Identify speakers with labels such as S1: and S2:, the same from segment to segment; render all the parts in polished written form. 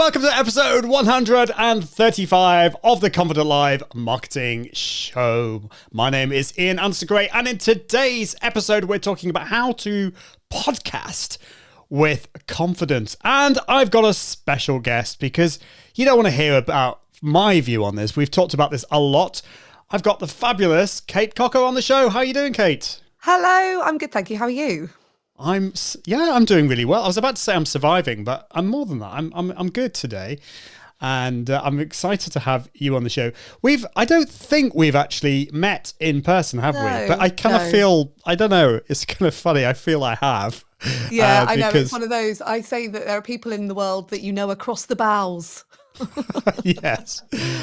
S1: welcome to episode 135 of the Confident Live Marketing Show. My name is Ian Gray, and in today's episode, we're talking about how to podcast with confidence. And I've got a special guest because you don't want to hear about my view on this. We've talked about this a lot. I've got the fabulous Kate Cocker on the show. How are you doing, Kate?
S2: Hello, I'm good, thank you. How are you?
S1: I'm doing really well. I was about to say I'm surviving, but I'm more than that. I'm good today, and I'm excited to have you on the show. I don't think we've actually met in person, have we? But I kind of feel, I don't know, it's kind of funny. I feel I have.
S2: Yeah, I know. It's one of those. I say that there are people in the world that you know across the bows.
S1: Yes,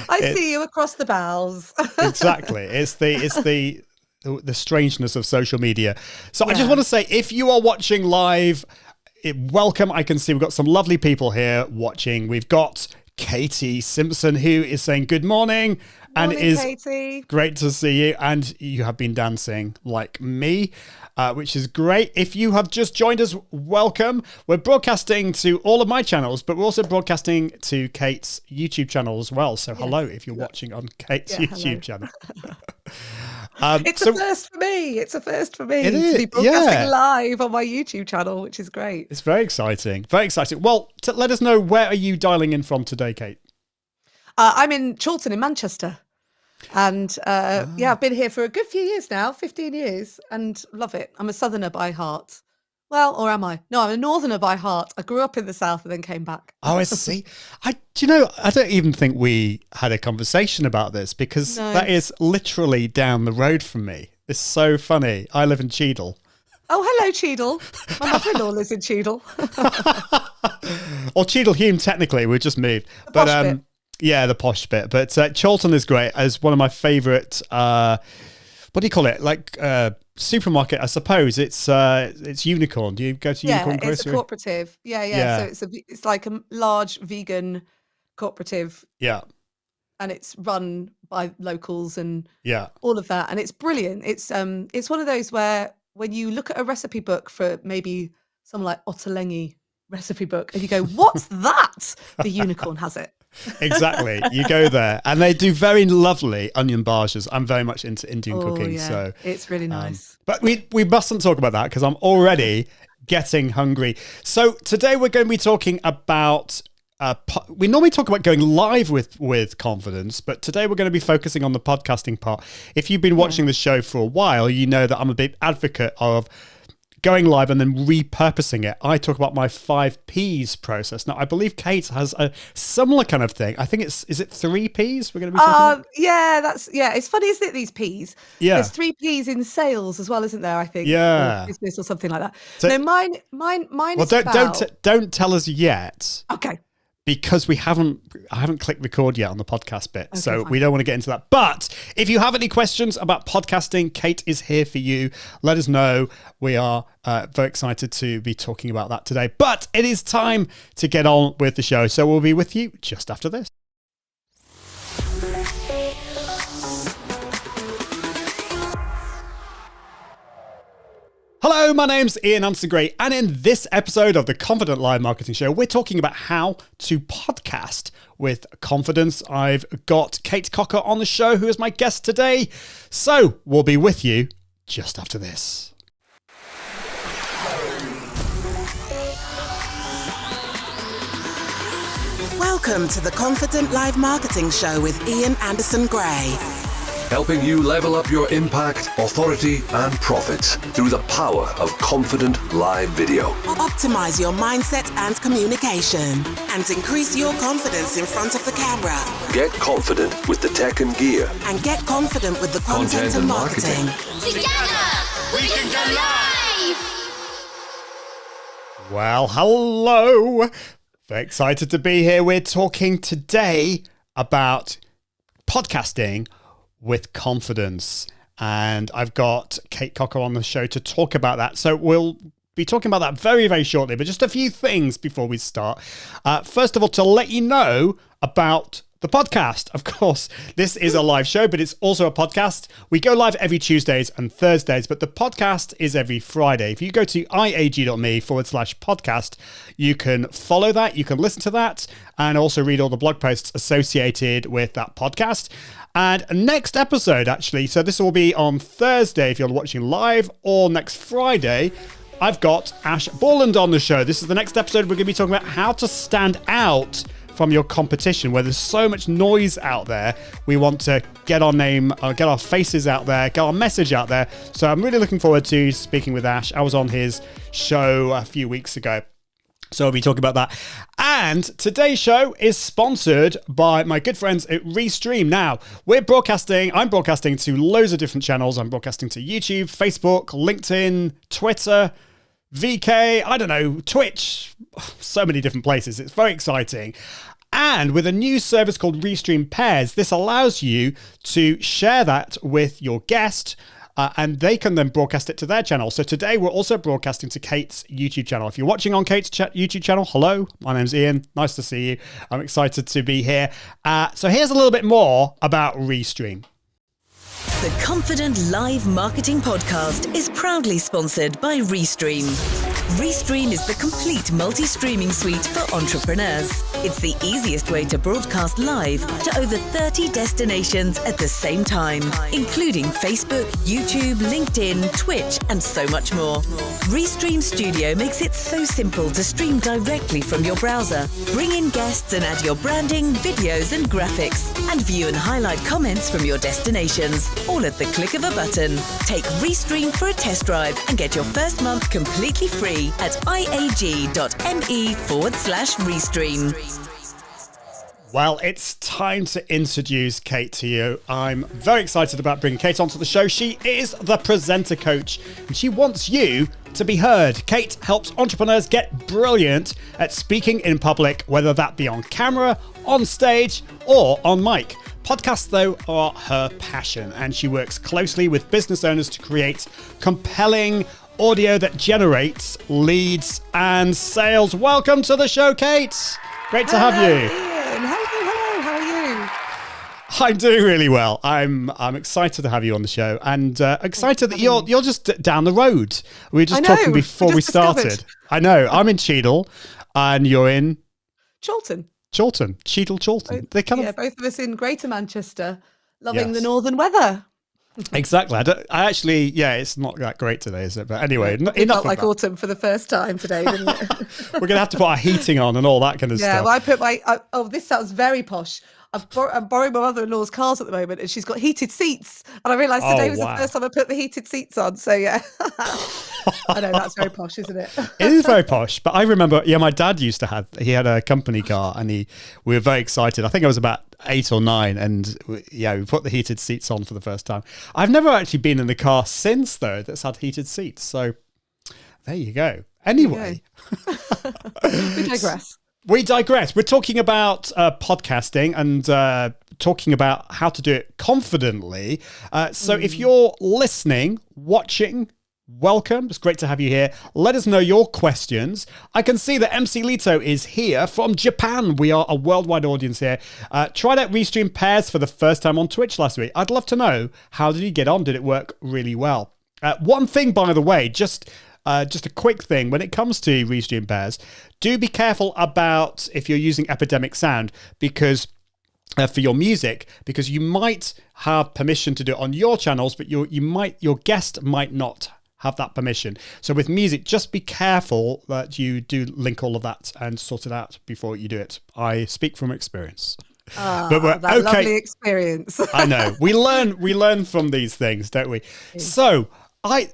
S2: I see you across the bows.
S1: Exactly. It's the strangeness of social media. So I just want to say, if you are watching live, welcome. I can see we've got some lovely people here watching. We've got Katie Simpson, who is saying good morning.
S2: Morning,
S1: and is
S2: Katie.
S1: Great to see you. And you have been dancing like me, which is great. If you have just joined us, welcome. We're broadcasting to all of my channels, but we're also broadcasting to Kate's YouTube channel as well. So hello, if you're watching on Kate's YouTube channel.
S2: It's a first for me. It's a first for me
S1: to
S2: be broadcasting live on my YouTube channel, which is great.
S1: It's very exciting. Very exciting. Well, let us know, where are you dialing in from today, Kate?
S2: I'm in Chorlton in Manchester. And I've been here for a good few years now, 15 years, and love it. I'm a southerner by heart. Well, or am I? No, I'm a northerner by heart. I grew up in the south and then came back.
S1: Oh, I see. I don't even think we had a conversation about this, because that is literally down the road from me. It's so funny. I live in Cheadle.
S2: Oh, hello, Cheadle. My mother-in-law lives in Cheadle.
S1: Or Cheadle Hume, technically. We just moved.
S2: Bit.
S1: Yeah, the posh bit. But Chorlton is great. As one of my favourite, what do you call it? Like supermarket, I suppose. It's Unicorn. Do you go to Unicorn Grocery?
S2: Yeah, it's a cooperative. Yeah. So it's like a large vegan cooperative.
S1: Yeah.
S2: And it's run by locals and all of that. And it's brilliant. It's one of those where when you look at a recipe book for maybe some like Ottolenghi recipe book and you go, what's that? The Unicorn has it.
S1: Exactly. You go there and they do very lovely onion barges. I'm very much into Indian cooking.
S2: Yeah. So it's really nice.
S1: But we mustn't talk about that because I'm already getting hungry. So today we're going to be talking about, we normally talk about going live with confidence, but today we're going to be focusing on the podcasting part. If you've been watching the show for a while, you know that I'm a big advocate of going live and then repurposing it. I talk about my 5 Ps process. Now, I believe Kate has a similar kind of thing. I think is it 3 Ps we're going to be talking about?
S2: It's funny, isn't it, these Ps?
S1: Yeah.
S2: There's 3 Ps in sales as well, isn't there, I think?
S1: Yeah.
S2: Or business or something like that.
S1: So,
S2: no, mine is
S1: don't tell us yet.
S2: Okay.
S1: Because I haven't clicked record yet on the podcast bit,
S2: okay,
S1: so
S2: fine.
S1: We don't want to get into that. But if you have any questions about podcasting, Kate is here for you. Let us know. We are very excited to be talking about that today. But it is time to get on with the show, so we'll be with you just after this. Hello, my name's Ian Gray, and in this episode of the Confident Live Marketing Show, we're talking about how to podcast with confidence. I've got Kate Cocker on the show, who is my guest today. So we'll be with you just after this.
S3: Welcome to the Confident Live Marketing Show with Ian Gray.
S4: Helping you level up your impact, authority, and profits through the power of confident live video.
S3: Optimize your mindset and communication and increase your confidence in front of the camera.
S4: Get confident with the tech and gear.
S3: And get confident with the content and marketing.
S5: Together, we can go live!
S1: Well, hello. Very excited to be here. We're talking today about podcasting with confidence, and I've got Kate Cocker on the show to talk about that. So we'll be talking about that very, very shortly, but just a few things before we start. First of all, to let you know about the podcast. Of course, this is a live show, but it's also a podcast. We go live every Tuesdays and Thursdays, but the podcast is every Friday. If you go to iag.me/podcast, you can follow that, you can listen to that, and also read all the blog posts associated with that podcast. And next episode, actually, so this will be on Thursday if you're watching live, or next Friday, I've got Ash Borland on the show. This is the next episode. We're going to be talking about how to stand out from your competition, where there's so much noise out there. We want to get our name, get our faces out there, get our message out there. So I'm really looking forward to speaking with Ash. I was on his show a few weeks ago, so we'll be talking about that. And today's show is sponsored by my good friends at Restream. Now, I'm broadcasting to loads of different channels. I'm broadcasting to YouTube, Facebook, LinkedIn, Twitter, VK, I don't know, Twitch, so many different places. It's very exciting. And with a new service called Restream Pairs, this allows you to share that with your guest, and they can then broadcast it to their channel. So today we're also broadcasting to Kate's YouTube channel. If you're watching on Kate's YouTube channel, hello, my name's Ian. Nice to see you. I'm excited to be here. So here's a little bit more about Restream.
S6: The Confident Live Marketing Podcast is proudly sponsored by Restream. Restream is the complete multi-streaming suite for entrepreneurs. It's the easiest way to broadcast live to over 30 destinations at the same time, including Facebook, YouTube, LinkedIn, Twitch, and so much more. Restream Studio makes it so simple to stream directly from your browser. Bring in guests and add your branding, videos, and graphics, and view and highlight comments from your destinations, all at the click of a button. Take Restream for a test drive and get your first month completely free at iag.me/Restream.
S1: Well, it's time to introduce Kate to you. I'm very excited about bringing Kate onto the show. She is the presenter coach, and she wants you to be heard. Kate helps entrepreneurs get brilliant at speaking in public, whether that be on camera, on stage, or on mic. Podcasts, though, are her passion, and she works closely with business owners to create compelling audio that generates leads and sales. Welcome to the show, Kate. Great to have you.
S2: Ian. Hello, how are you?
S1: I'm doing really well. I'm excited to have you on the show, and excited that you're just down the road. We were just talking before we started. I know. I'm in Cheadle, and you're in
S2: Chorlton.
S1: Chorlton. They kind of,
S2: both of us in Greater Manchester, loving the northern weather.
S1: Exactly. It's not that great today, is it? But anyway,
S2: it
S1: enough
S2: felt like
S1: that.
S2: autumn for the first time today, didn't it?
S1: We're going to have to put our heating on and all that kind of stuff.
S2: Yeah, well, I put this sounds very posh. I'm borrowing my mother-in-law's cars at the moment, and she's got heated seats. And I realised today was the first time I put the heated seats on. So yeah, I know that's very posh, isn't it?
S1: It is very posh. But I remember, my dad he had a company car, and we were very excited. I think I was about 8 or 9, and we put the heated seats on for the first time. I've never actually been in the car since, though, that's had heated seats. So there you go. Anyway,
S2: We digress.
S1: We're talking about podcasting and talking about how to do it confidently. So if you're listening, watching, welcome. It's great to have you here. Let us know your questions. I can see that MC Lito is here from Japan. We are a worldwide audience here. Tried out Restream Pairs for the first time on Twitch last week. I'd love to know, how did you get on? Did it work really well? One thing, by the way, just a quick thing, when it comes to Restream Pairs, do be careful about if you're using Epidemic Sound, because for your music, because you might have permission to do it on your channels, but your guest might not have that permission. So with music, just be careful that you do link all of that and sort it out before you do it. I speak from experience.
S2: But we're that okay. Lovely experience.
S1: I know. We learn from these things, don't we? So I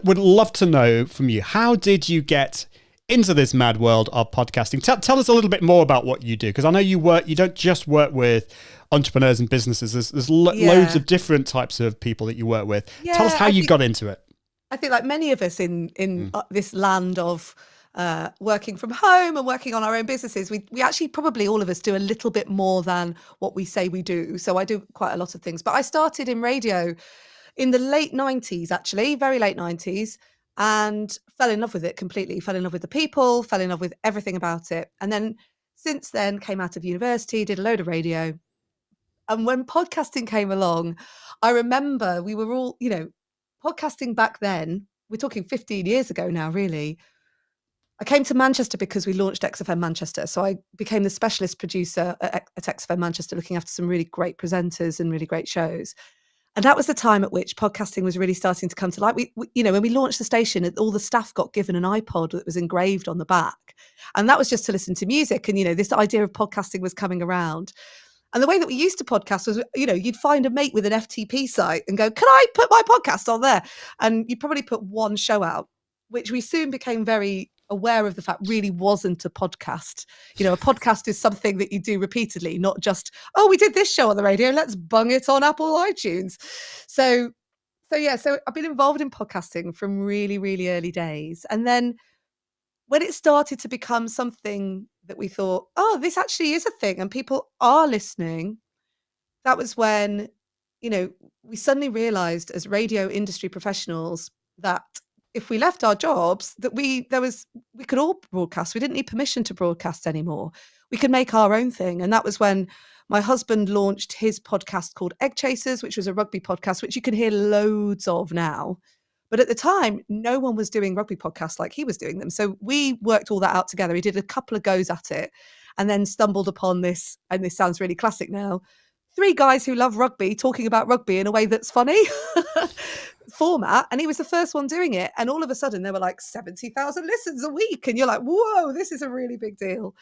S1: would love to know from you, how did you get into this mad world of podcasting? Tell us a little bit more about what you do, because I know you don't just work with entrepreneurs and businesses. There's loads of different types of people that you work with. Tell us how you got into it.
S2: I think, like many of us in this land of working from home and working on our own businesses, we actually probably all of us do a little bit more than what we say we do. So I do quite a lot of things. But I started in radio in the late 90s, actually, very late 90s, and fell in love with it completely, fell in love with the people, fell in love with everything about it. And then since then came out of university, did a load of radio, And when podcasting came along, I remember we were all, podcasting back then, we're talking 15 years ago now, really. I came to Manchester because we launched XFM Manchester. So I became the specialist producer at XFM Manchester, looking after some really great presenters and really great shows. And that was the time at which podcasting was really starting to come to light. We when we launched the station, all the staff got given an iPod that was engraved on the back. And that was just to listen to music. And, this idea of podcasting was coming around. And the way that we used to podcast was, you'd find a mate with an FTP site and go, can I put my podcast on there? And you'd probably put one show out, which we soon became very aware of the fact really wasn't a podcast. A podcast is something that you do repeatedly, not just, oh, we did this show on the radio, let's bung it on Apple iTunes. So I've been involved in podcasting from really, really early days. And then when it started to become something that we thought, oh, this actually is a thing and people are listening, that was when, we suddenly realized as radio industry professionals that if we left our jobs, that we could all broadcast. We didn't need permission to broadcast anymore. We could make our own thing. And that was when my husband launched his podcast called Egg Chasers, which was a rugby podcast, which you can hear loads of now. But at the time, no one was doing rugby podcasts like he was doing them. So we worked all that out together. He did a couple of goes at it and then stumbled upon this, and this sounds really classic now, 3 guys who love rugby talking about rugby in a way that's funny format. And he was the first one doing it. And all of a sudden there were like 70,000 listens a week. And you're like, whoa, this is a really big deal.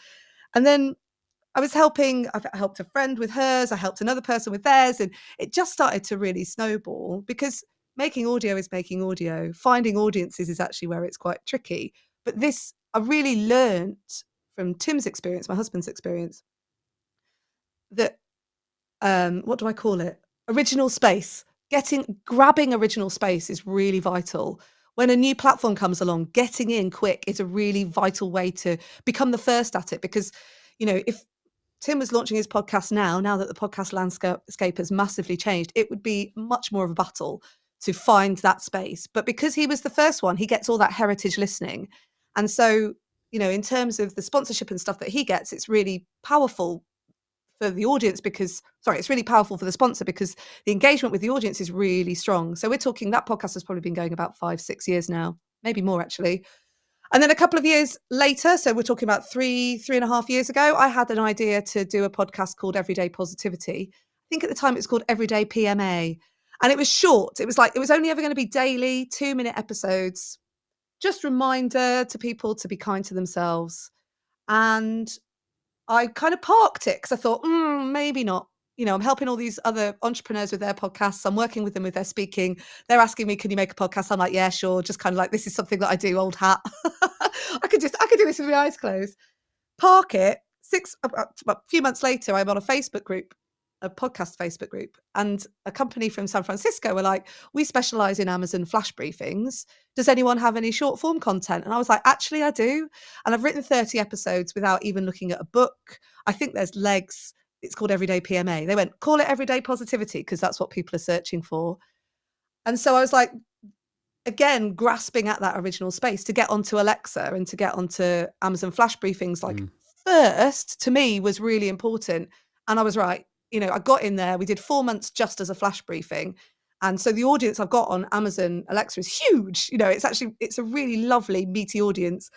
S2: And then I helped a friend with hers. I helped another person with theirs. And it just started to really snowball because making audio is making audio. Finding audiences is actually where it's quite tricky. But this, I really learned from Tim's experience, my husband's experience, that, what do I call it? Original space. Grabbing original space is really vital. When a new platform comes along, getting in quick is a really vital way to become the first at it. Because, if Tim was launching his podcast now that the podcast landscape has massively changed, it would be much more of a battle to find that space. But because he was the first one, he gets all that heritage listening. And so, in terms of the sponsorship and stuff that he gets, it's really powerful for the audience it's really powerful for the sponsor because the engagement with the audience is really strong. So we're talking, that podcast has probably been going about 5-6 years now, maybe more actually. And then a couple of years later, so we're talking about 3.5 years ago, I had an idea to do a podcast called Everyday Positivity. I think at the time it was called Everyday PMA. And it was short. It was only ever going to be daily 2-minute episodes, just reminder to people to be kind to themselves. And I kind of parked it because I thought, maybe not. I'm helping all these other entrepreneurs with their podcasts. I'm working with them with their speaking. They're asking me, can you make a podcast? I'm like, yeah, sure. Just kind of like, this is something that I do, old hat. I could do this with my eyes closed. Park it. A few months later, I'm on a Facebook group, a podcast Facebook group, and a company from San Francisco were like, we specialize in Amazon flash briefings. Does anyone have any short form content? And I was like, actually, I do. And I've written 30 episodes without even looking at a book. I think there's legs. It's called Everyday PMA. They went, call it Everyday Positivity because that's what people are searching for. And so I was like, again, grasping at that original space to get onto Alexa and to get onto Amazon flash briefings, first to me was really important. And I was right. I got in there. We did 4 months just as a flash briefing. And so the audience I've got on Amazon Alexa is huge. It's a really lovely, meaty audience.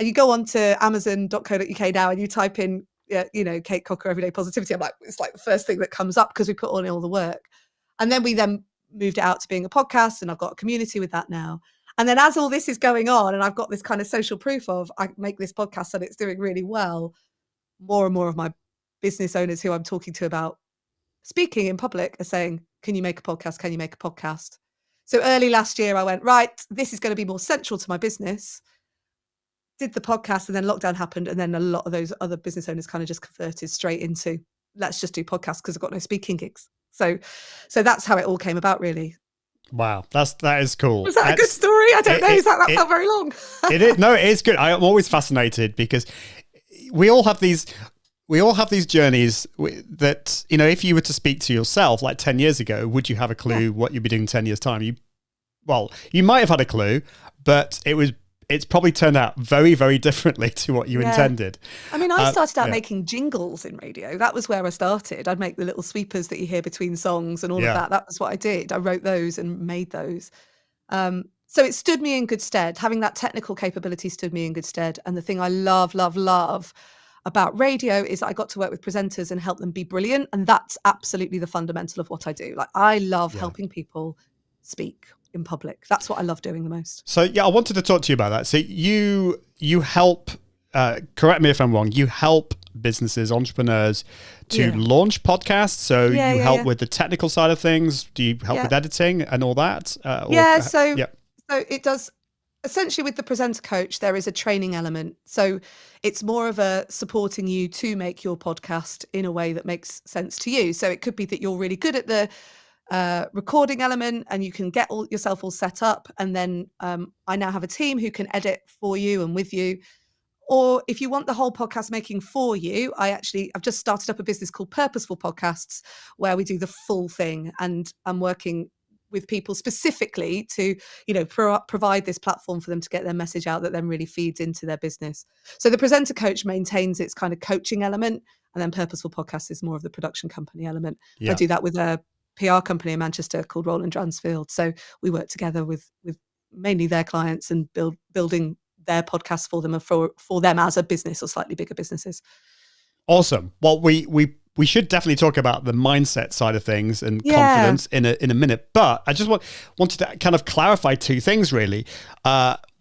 S2: And you go on to amazon.co.uk now and you type in, Kate Cocker, Everyday Positivity. I'm like, it's like the first thing that comes up because we put on all the work. And then we moved it out to being a podcast, and I've got a community with that now. And then as all this is going on and I've got this kind of social proof of I make this podcast and it's doing really well, more and more of my business owners who I'm talking to about speaking in public are saying, can you make a podcast? Can you make a podcast? So early last year, I went, right, this is going to be more central to my business. Did the podcast, and then lockdown happened. And then a lot of those other business owners kind of just converted straight into, let's just do podcasts because I've got no speaking gigs. So that's how it all came about, really.
S1: Wow, that is cool.
S2: Was that a good story? I don't know. That felt very long.
S1: It is. No, it is good. I'm always fascinated because we all have these journeys that, if you were to speak to yourself like 10 years ago, would you have a clue what you'd be doing 10 years time? You might have had a clue, but it it's probably turned out very, very differently to what you intended.
S2: I mean, I started out making jingles in radio. That was where I started. I'd make the little sweepers that you hear between songs and all of that. That was what I did. I wrote those and made those. So it stood me in good stead. Having that technical capability stood me in good stead. And the thing I love, love, love about radio is I got to work with presenters and help them be brilliant. And that's absolutely the fundamental of what I do. Like, I love helping people speak in public. That's what I love doing the most.
S1: So I wanted to talk to you about that. So you help, correct me if I'm wrong, you help businesses, entrepreneurs to launch podcasts. So you help with the technical side of things. Do you help with editing and all that?
S2: So it does. Essentially, with the presenter coach, there is a training element. So it's more of a supporting you to make your podcast in a way that makes sense to you. So it could be that you're really good at the recording element and you can get yourself all set up. And then I now have a team who can edit for you and with you. Or if you want the whole podcast making for you, I've just started up a business called Purposeful Podcasts, where we do the full thing. And I'm working with people specifically to, provide this platform for them to get their message out that then really feeds into their business. So the presenter coach maintains its kind of coaching element, and then Purposeful Podcasts is more of the production company element. I do that with a PR company in Manchester called Roland Dransfield. So we work together with mainly their clients and building their podcasts for them, for them as a business or slightly bigger businesses.
S1: Awesome. Well, we should definitely talk about the mindset side of things and confidence in a minute. But I just wanted to kind of clarify two things, really.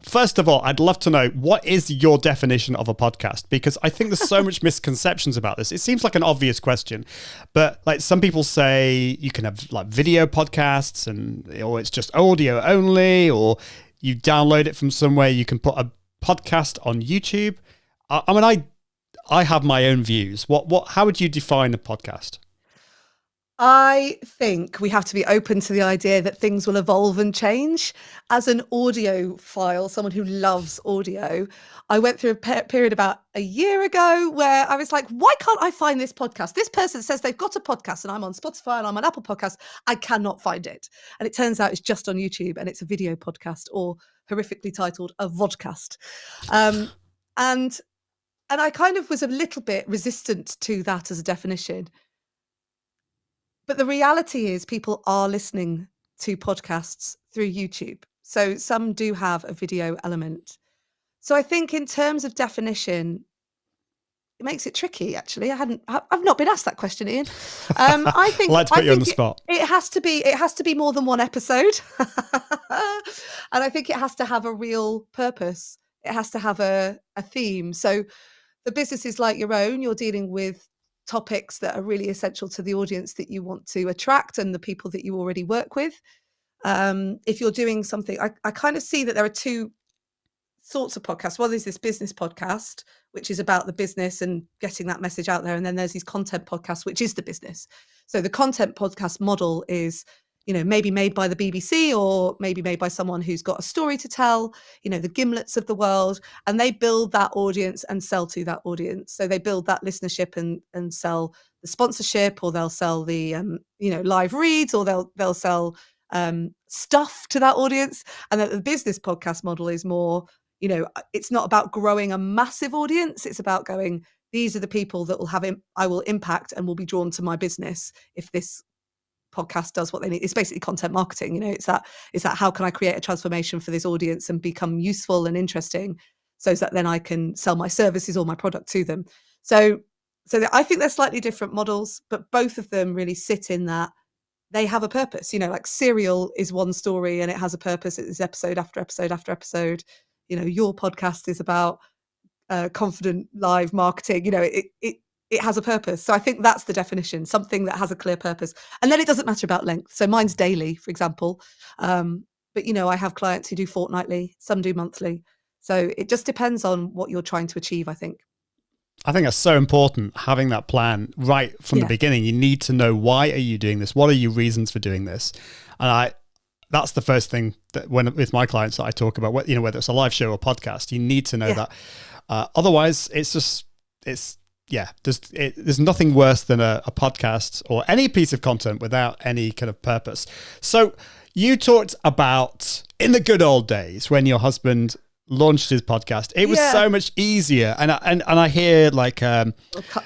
S1: First of all, I'd love to know, what is your definition of a podcast? Because I think there's so much misconceptions about this. It seems like an obvious question, but like some people say you can have like video podcasts or it's just audio only, or you download it from somewhere. You can put a podcast on YouTube. I mean, I have my own views. How would you define a podcast?
S2: I think we have to be open to the idea that things will evolve and change. As an audiophile, someone who loves audio, I went through a period about a year ago where I was like, why can't I find this podcast? This person says they've got a podcast and I'm on Spotify and I'm on Apple Podcasts. I cannot find it. And it turns out it's just on YouTube and it's a video podcast, or horrifically titled a vodcast. And I kind of was a little bit resistant to that as a definition. But the reality is people are listening to podcasts through YouTube. So some do have a video element. So I think in terms of definition, it makes it tricky, actually. I've not been asked that question, Ian. I think
S1: I'd like to put you on the spot.
S2: It has to be more than one episode. And I think it has to have a real purpose. It has to have a theme. So the businesses like your own, you're dealing with topics that are really essential to the audience that you want to attract and the people that you already work with. If you're doing something, I kind of see that there are two sorts of podcasts. One is this business podcast, which is about the business and getting that message out there. And then there's these content podcasts, which is the business. So the content podcast model is, maybe made by the BBC or maybe made by someone who's got a story to tell, the Gimlets of the world, and they build that audience and sell to that audience. So they build that listenership and sell the sponsorship, or they'll sell the, live reads, or they'll sell stuff to that audience. And that the business podcast model is more, it's not about growing a massive audience. It's about going, these are the people that I will impact and will be drawn to my business if this podcast does what they need. It's basically content marketing. It's that how can I create a transformation for this audience and become useful and interesting so that then I can sell my services or my product to them. So I think they're slightly different models, but both of them really sit in that they have a purpose. Like Serial is one story and it has a purpose. It is episode after episode after episode. Your podcast is about confident live marketing. It has a purpose. So I think that's the definition, something that has a clear purpose. And then it doesn't matter about length. So mine's daily, for example. But, I have clients who do fortnightly, some do monthly. So it just depends on what you're trying to achieve, I think.
S1: I think that's so important, having that plan right from the beginning. You need to know, why are you doing this? What are your reasons for doing this? And that's the first thing that with my clients that I talk about, whether it's a live show or podcast, you need to know that. Otherwise, there's nothing worse than a podcast or any piece of content without any kind of purpose. So you talked about in the good old days when your husband launched his podcast, it was so much easier. And I hear like
S2: cut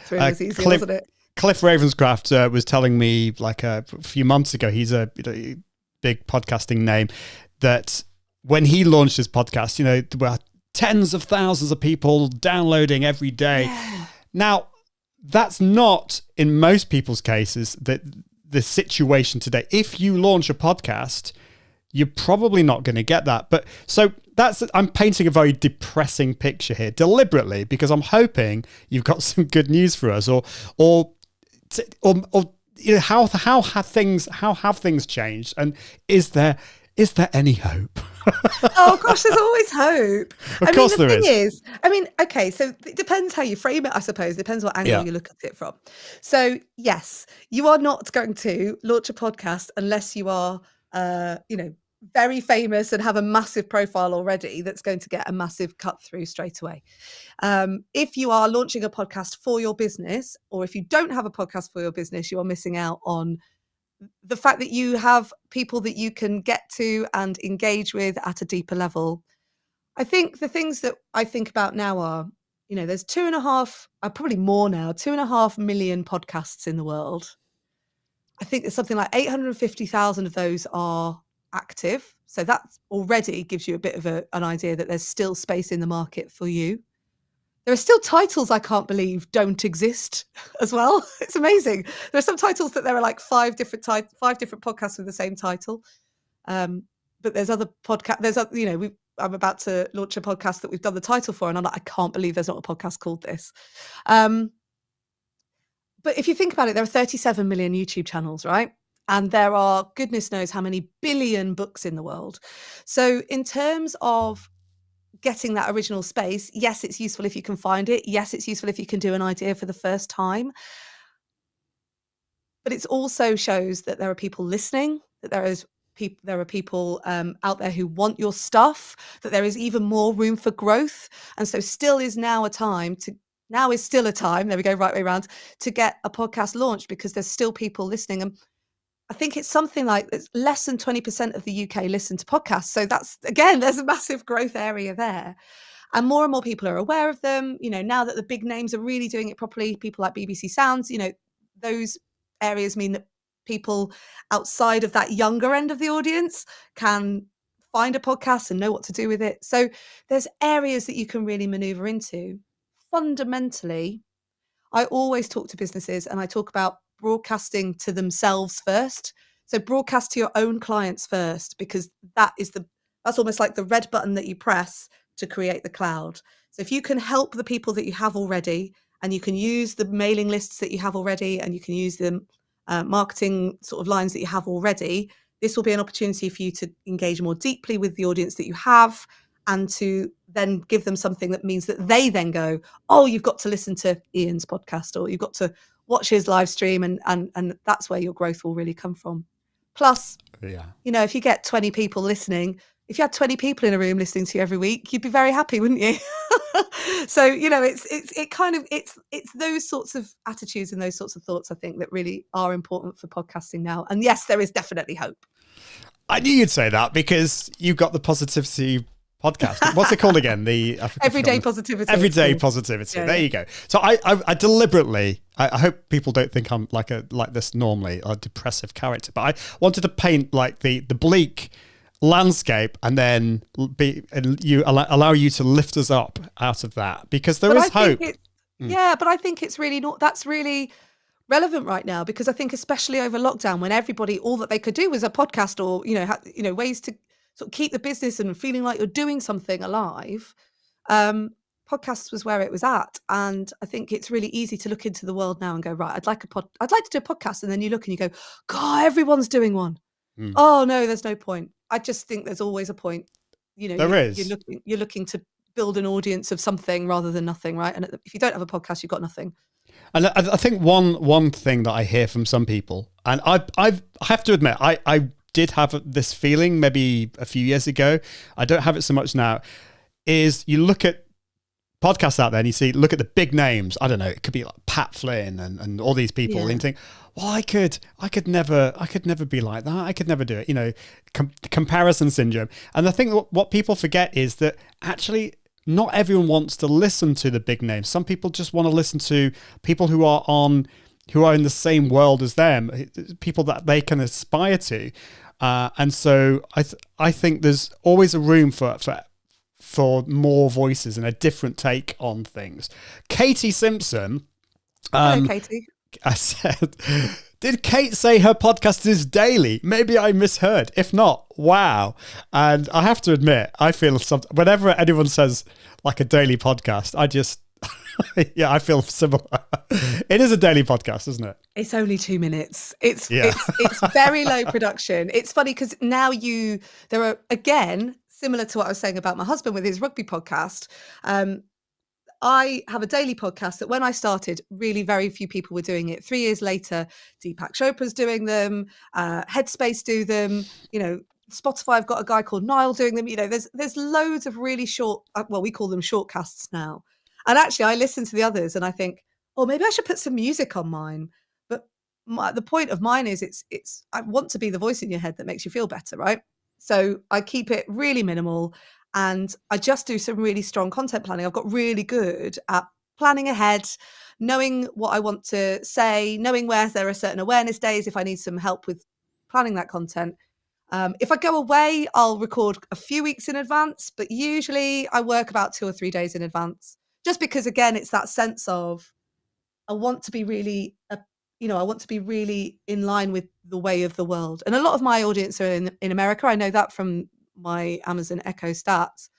S2: through was easy, wasn't it?
S1: Cliff Ravenscraft was telling me like a few months ago, he's a big podcasting name, that when he launched his podcast, there were tens of thousands of people downloading every day. Yeah. Now, that's not, in most people's cases, the situation today. If you launch a podcast, you're probably not going to get that. But so I'm painting a very depressing picture here deliberately, because I'm hoping you've got some good news for us, or how have things changed, and is there any hope?
S2: Oh gosh, there's always hope.
S1: Of course there
S2: is. Okay, so it depends how you frame it, I suppose. It depends what angle you look at it from. So yes, you are not going to launch a podcast unless you are, very famous and have a massive profile already that's going to get a massive cut through straight away. If you are launching a podcast for your business, or if you don't have a podcast for your business, you are missing out on the fact that you have people that you can get to and engage with at a deeper level. I think the things that I think about now are, there's 2.5, probably more now, 2.5 million podcasts in the world. I think there's something like 850,000 of those are active. So that already gives you a bit of an idea that there's still space in the market for you. There are still titles I can't believe don't exist as well. It's amazing. There are some titles that there are like 5 different podcasts with the same title. But there's other podcasts. I'm about to launch a podcast that we've done the title for, and I'm like, I can't believe there's not a podcast called this. But if you think about it, there are 37 million YouTube channels, right? And there are goodness knows how many billion books in the world. So in terms of getting that original space, yes, it's useful if you can find it. Yes, it's useful if you can do an idea for the first time. But it also shows that there are people listening, that there are people out there who want your stuff, that there is even more room for growth. And so still is now still a time, there we go, right way around, to get a podcast launched, because there's still people listening. And I think it's something like it's less than 20% of the UK listen to podcasts. So that's, again, there's a massive growth area there. And more people are aware of them. Now that the big names are really doing it properly, people like BBC Sounds, those areas mean that people outside of that younger end of the audience can find a podcast and know what to do with it. So there's areas that you can really maneuver into. Fundamentally, I always talk to businesses and I talk about broadcasting to themselves first. So broadcast to your own clients first, because that's almost like the red button that you press to create the cloud. So if you can help the people that you have already, and you can use the mailing lists that you have already, and you can use the marketing sort of lines that you have already, this will be an opportunity for you to engage more deeply with the audience that you have, and to then give them something that means that they then go, oh, you've got to listen to Ian's podcast, or you've got to watch his live stream, and that's where your growth will really come from. Plus, if you get 20 people listening, if you had 20 people in a room listening to you every week, you'd be very happy, wouldn't you? So, it's those sorts of attitudes and those sorts of thoughts, I think, that really are important for podcasting now. And yes, there is definitely hope.
S1: I knew you'd say that, because you've got the positivity podcast. What's it called again? The
S2: Everyday Positivity.
S1: Everyday Positivity. Yeah, there you go. So I deliberately, I hope people don't think I'm like this normally, a depressive character, but I wanted to paint like the bleak landscape, and then allow you to lift us up out of that, because there is hope.
S2: Yeah, but I think it's really not. That's really relevant right now, because I think especially over lockdown, when everybody, all that they could do was a podcast, or ways to sort of keep the business and feeling like you're doing something alive. Podcasts was where it was at. And I think it's really easy to look into the world now and go, right, I'd like to do a podcast. And then you look and you go, God, everyone's doing one. Oh no, there's no point. I just think there's always a point. You're looking to build an audience of something rather than nothing, right? And if you don't have a podcast, you've got nothing.
S1: And I think one thing that I hear from some people, and I have to admit, I did have this feeling maybe a few years ago, I don't have it so much now, is you look at podcasts out there and look at the big names. I don't know, it could be like Pat Flynn and all these people, and you think, well, I could never be like that. I could never do it. You know, comparison syndrome. And I think what people forget is that actually not everyone wants to listen to the big names. Some people just want to listen to people who are in the same world as them, people that they can aspire to. And so I think there's always a room for more voices and a different take on things. Katie Simpson.
S2: Hello, Katie.
S1: I said, did Kate say her podcast is daily? Maybe I misheard. If not, wow. And I have to admit, I feel something whenever anyone says like a daily podcast, I just, yeah, I feel similar. It is a daily podcast, isn't it?
S2: It's only 2 minutes. It's very low production. It's funny because now there are, again, similar to what I was saying about my husband with his rugby podcast. I have a daily podcast that when I started, really very few people were doing it. 3 years later, Deepak Chopra's doing them, Headspace do them, you know, Spotify, I've got a guy called Niall doing them. You know, there's loads of really short, well, we call them shortcasts now. And actually I listen to the others and I think, oh, maybe I should put some music on mine. But the point of mine is I want to be the voice in your head that makes you feel better, right? So I keep it really minimal and I just do some really strong content planning. I've got really good at planning ahead, knowing what I want to say, knowing where there are certain awareness days if I need some help with planning that content. If I go away, I'll record a few weeks in advance, but usually I work about 2 or 3 days in advance, just because, again, it's that sense of I want to be really, I want to be really in line with the way of the world. And a lot of my audience are in America. I know that from my Amazon Echo stats.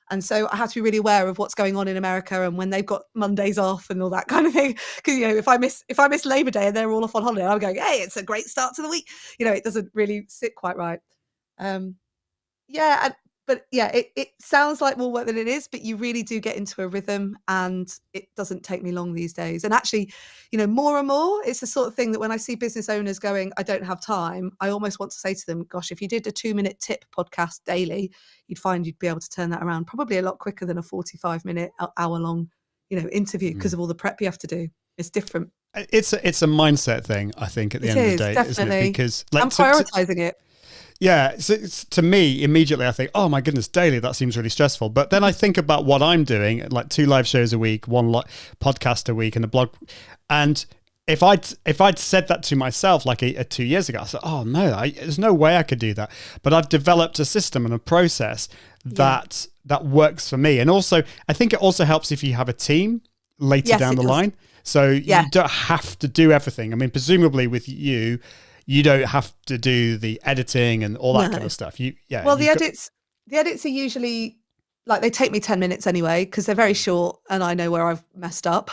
S2: And so I have to be really aware of what's going on in America and when they've got Mondays off and all that kind of thing. Because, you know, if I miss Labor Day and they're all off on holiday, I'm going, hey, it's a great start to the week. You know, it doesn't really sit quite right. It sounds like more work than it is, but you really do get into a rhythm and it doesn't take me long these days. And actually, you know, more and more, it's the sort of thing that when I see business owners going, I don't have time, I almost want to say to them, gosh, if you did a 2-minute tip podcast daily, you'd find you'd be able to turn that around probably a lot quicker than a 45-minute, hour-long, you know, interview because of all the prep you have to do. It's different.
S1: It's a mindset thing, I think, at the end of the day,
S2: definitely.
S1: isn't it? Because
S2: I'm prioritizing it.
S1: Yeah, so to me, immediately I think, oh my goodness, daily, that seems really stressful. But then I think about what I'm doing, like 2 live shows a week, 1 podcast a week and a blog. And if I'd said that to myself like 2 years ago, I said, oh no, there's no way I could do that. But I've developed a system and a process that works for me. And also, I think it also helps if you have a team later down the line. So you don't have to do everything. I mean, presumably with you don't have to do the editing and all that kind of stuff. The edits are usually like, they take me 10 minutes anyway, because they're very short and I know where I've messed up.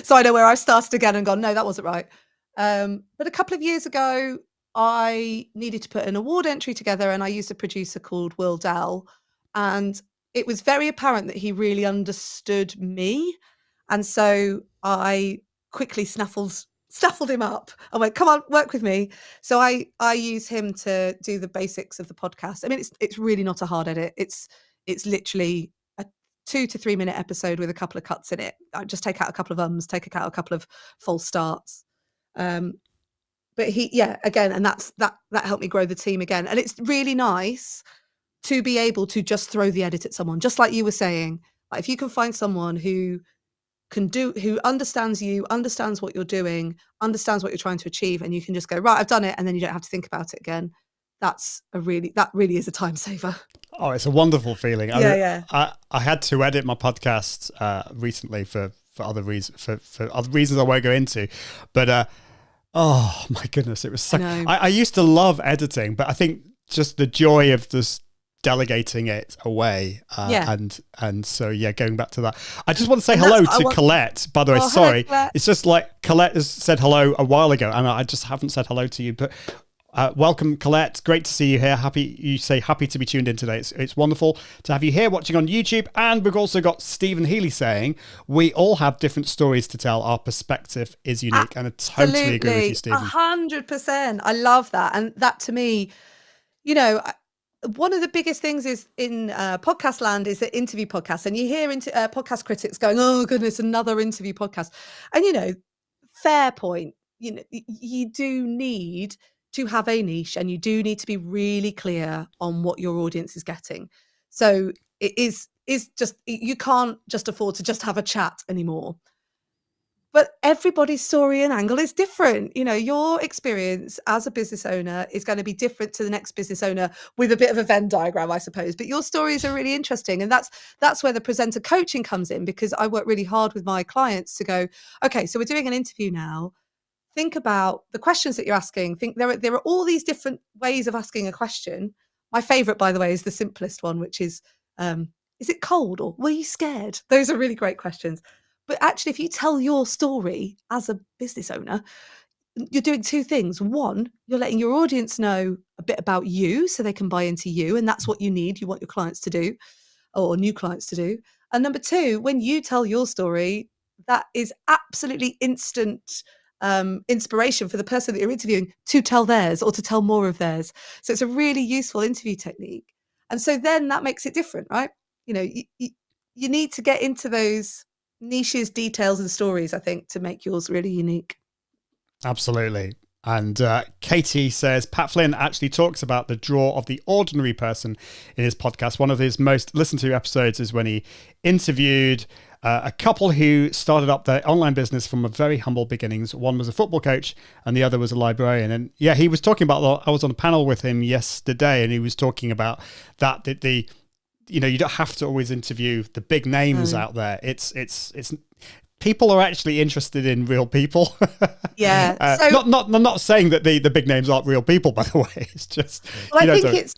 S1: So I know where I've started again and gone, no, that wasn't right. But a couple of years ago, I needed to put an award entry together and I used a producer called Will Dell. And it was very apparent that he really understood me. And so I quickly snaffled him up. I went, come on, work with me. So I use him to do the basics of the podcast. I mean, it's really not a hard edit. It's literally a 2 to 3 minute episode with a couple of cuts in it. I just take out a couple of ums, take out a couple of false starts. But again, and that helped me grow the team again. And it's really nice to be able to just throw the edit at someone, just like you were saying. Like, if you can find someone who understands you, understands what you're doing, understands what you're trying to achieve, and you can just go, right, I've done it, and then you don't have to think about it again. That really is a time saver. Oh, it's a wonderful feeling. I had to edit my podcast recently for other reasons, for other reasons I won't go into, but oh my goodness, it was so. I used to love editing, but I think just the joy of this delegating it away and so going back to that, I just want to say hello to Colette, by the way. Sorry, hello, it's just like Colette has said hello a while ago and I just haven't said hello to you, but welcome, Colette. Great to see you here. Happy to be tuned in today. It's wonderful to have you here watching on YouTube. And we've also got Stephen Healy saying we all have different stories to tell. Our perspective is unique. And I totally agree with you, Stephen. 100%. I love that. And that, to me, you know, one of the biggest things is in podcast land is the interview podcasts, and you hear podcast critics going, oh goodness, another interview podcast. And, you know, fair point.
S2: you do need to have a niche, and you do need to be really clear on what your audience is getting. So it is just, you can't just afford to just have a chat anymore. But everybody's story and angle is different. Your experience as a business owner is going to be different to the next business owner, with a bit of a Venn diagram, I suppose. But your stories are really interesting. And that's where the presenter coaching comes in, because I work really hard with my clients to go, okay, so we're doing an interview now. Think about the questions that you're asking. Think there are all these different ways of asking a question. My favorite, by the way, is the simplest one, which is it cold, or were you scared? Those are really great questions. But actually, if you tell your story as a business owner, you're doing two things. One, you're letting your audience know a bit about you so they can buy into you. And that's what you need. You want your clients to do, or new clients to do. And number two, when you tell your story, that is absolutely instant inspiration for the person that you're interviewing to tell theirs, or to tell more of theirs. So it's a really useful interview technique. And so then that makes it different, right? You need to get into those niches, details, and stories, I think, to make yours really unique.
S1: Absolutely. And Katie says, Pat Flynn actually talks about the draw of the ordinary person in his podcast. One of his most listened to episodes is when he interviewed a couple who started up their online business from a very humble beginnings. One was a football coach and the other was a librarian. And yeah, he was talking about, I was on a panel with him yesterday, and he was talking about that you don't have to always interview the big names out there. It's people are actually interested in real people.
S2: Yeah.
S1: I'm not saying that the big names aren't real people, by the way. It's just,
S2: well, I think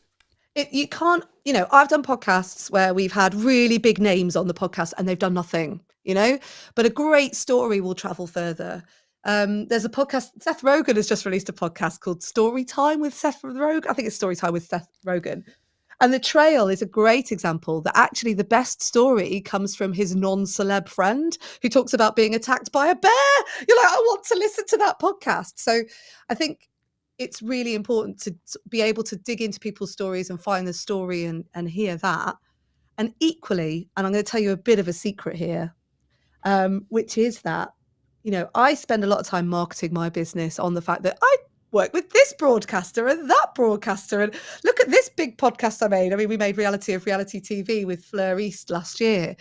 S2: you can't, I've done podcasts where we've had really big names on the podcast and they've done nothing, but a great story will travel further. There's a podcast, Seth Rogen has just released a podcast called Story Time with Seth Rogen. I think it's Story Time with Seth Rogen. And The Trail is a great example that actually the best story comes from his non-celeb friend who talks about being attacked by a bear. You're like, I want to listen to that podcast. So I think it's really important to be able to dig into people's stories and find the story and hear that. And equally, and I'm going to tell you a bit of a secret here, which is that, I spend a lot of time marketing my business on the fact that I work with this broadcaster and that broadcaster, and look at this big podcast I made. I mean, we made Reality of Reality TV with Fleur East last year.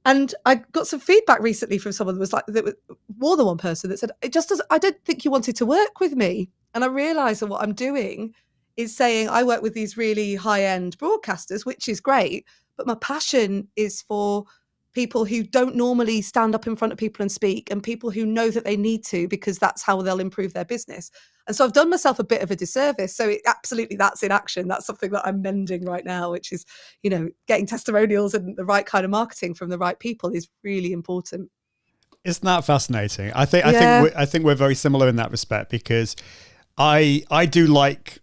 S2: And I got some feedback recently from someone that was like, that was more than one person that said, I don't think you wanted to work with me. And I realized that what I'm doing is saying I work with these really high-end broadcasters, which is great, but my passion is for people who don't normally stand up in front of people and speak, and people who know that they need to, because that's how they'll improve their business. And so I've done myself a bit of a disservice. So absolutely, that's in action. That's something that I'm mending right now, which is, getting testimonials and the right kind of marketing from the right people is really important.
S1: Isn't that fascinating? I think we're very similar in that respect, because I do like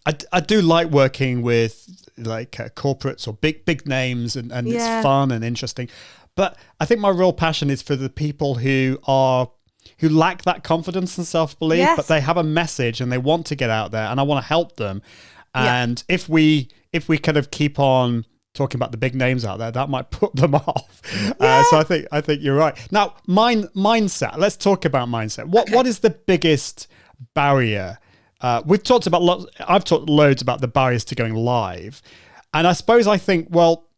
S1: working with like corporates or big names, and it's fun and interesting. But I think my real passion is for the people who lack that confidence and self-belief, but they have a message and they want to get out there, and I want to help them. And if we kind of keep on talking about the big names out there, that might put them off. So I think you're right. Now, mindset. Let's talk about mindset. What is the biggest barrier? We've talked about I've talked loads about the barriers to going live, and I think, well,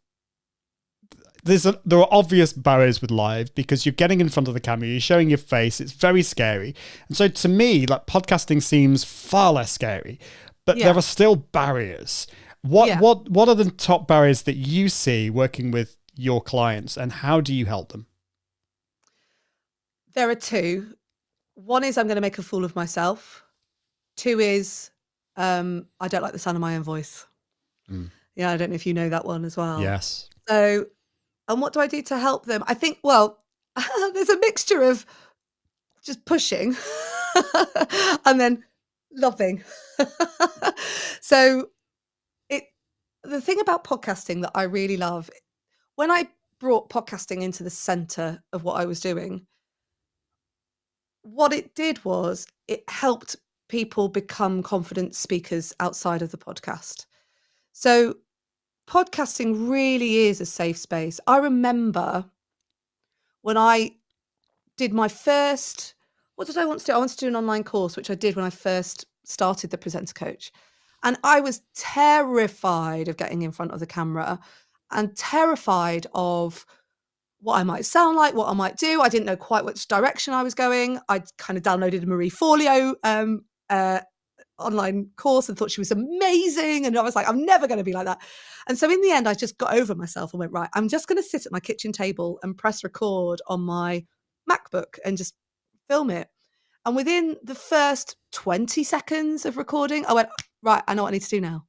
S1: there are obvious barriers with live, because you're getting in front of the camera, you're showing your face, it's very scary. And so to me, like, podcasting seems far less scary, but there are still barriers. What are the top barriers that you see working with your clients, and how do you help them?
S2: There are two. One is I'm going to make a fool of myself. Two is I don't like the sound of my own voice. Yeah, I don't know if you know that one as well.
S1: Yes.
S2: So, and what do I do to help them? I think, well, there's a mixture of just pushing and then loving. So the thing about podcasting that I really love, when I brought podcasting into the center of what I was doing, what it did was it helped people become confident speakers outside of the podcast. So podcasting really is a safe space. I remember when I did my first what did I want to do? I wanted to do an online course, which I did when I first started the Presenter Coach. And I was terrified of getting in front of the camera and terrified of what I might sound like, what I might do. I didn't know quite which direction I was going. I kind of downloaded a Marie Forleo online course and thought she was amazing. And I was like, I'm never going to be like that. And so in the end, I just got over myself and went, right, I'm just going to sit at my kitchen table and press record on my MacBook and just film it. And within the first 20 seconds of recording, I went, right, I know what I need to do now.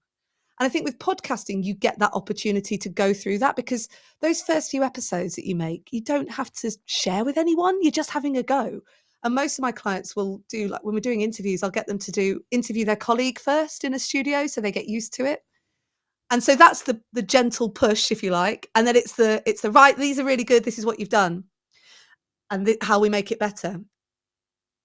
S2: And I think with podcasting, you get that opportunity to go through that, because those first few episodes that you make, you don't have to share with anyone. You're just having a go. And most of my clients will do, like when we're doing interviews, I'll get them to interview their colleague first in a studio so they get used to it. And so that's the gentle push, if you like. And then it's the right, these are really good. This is what you've done. And how we make it better.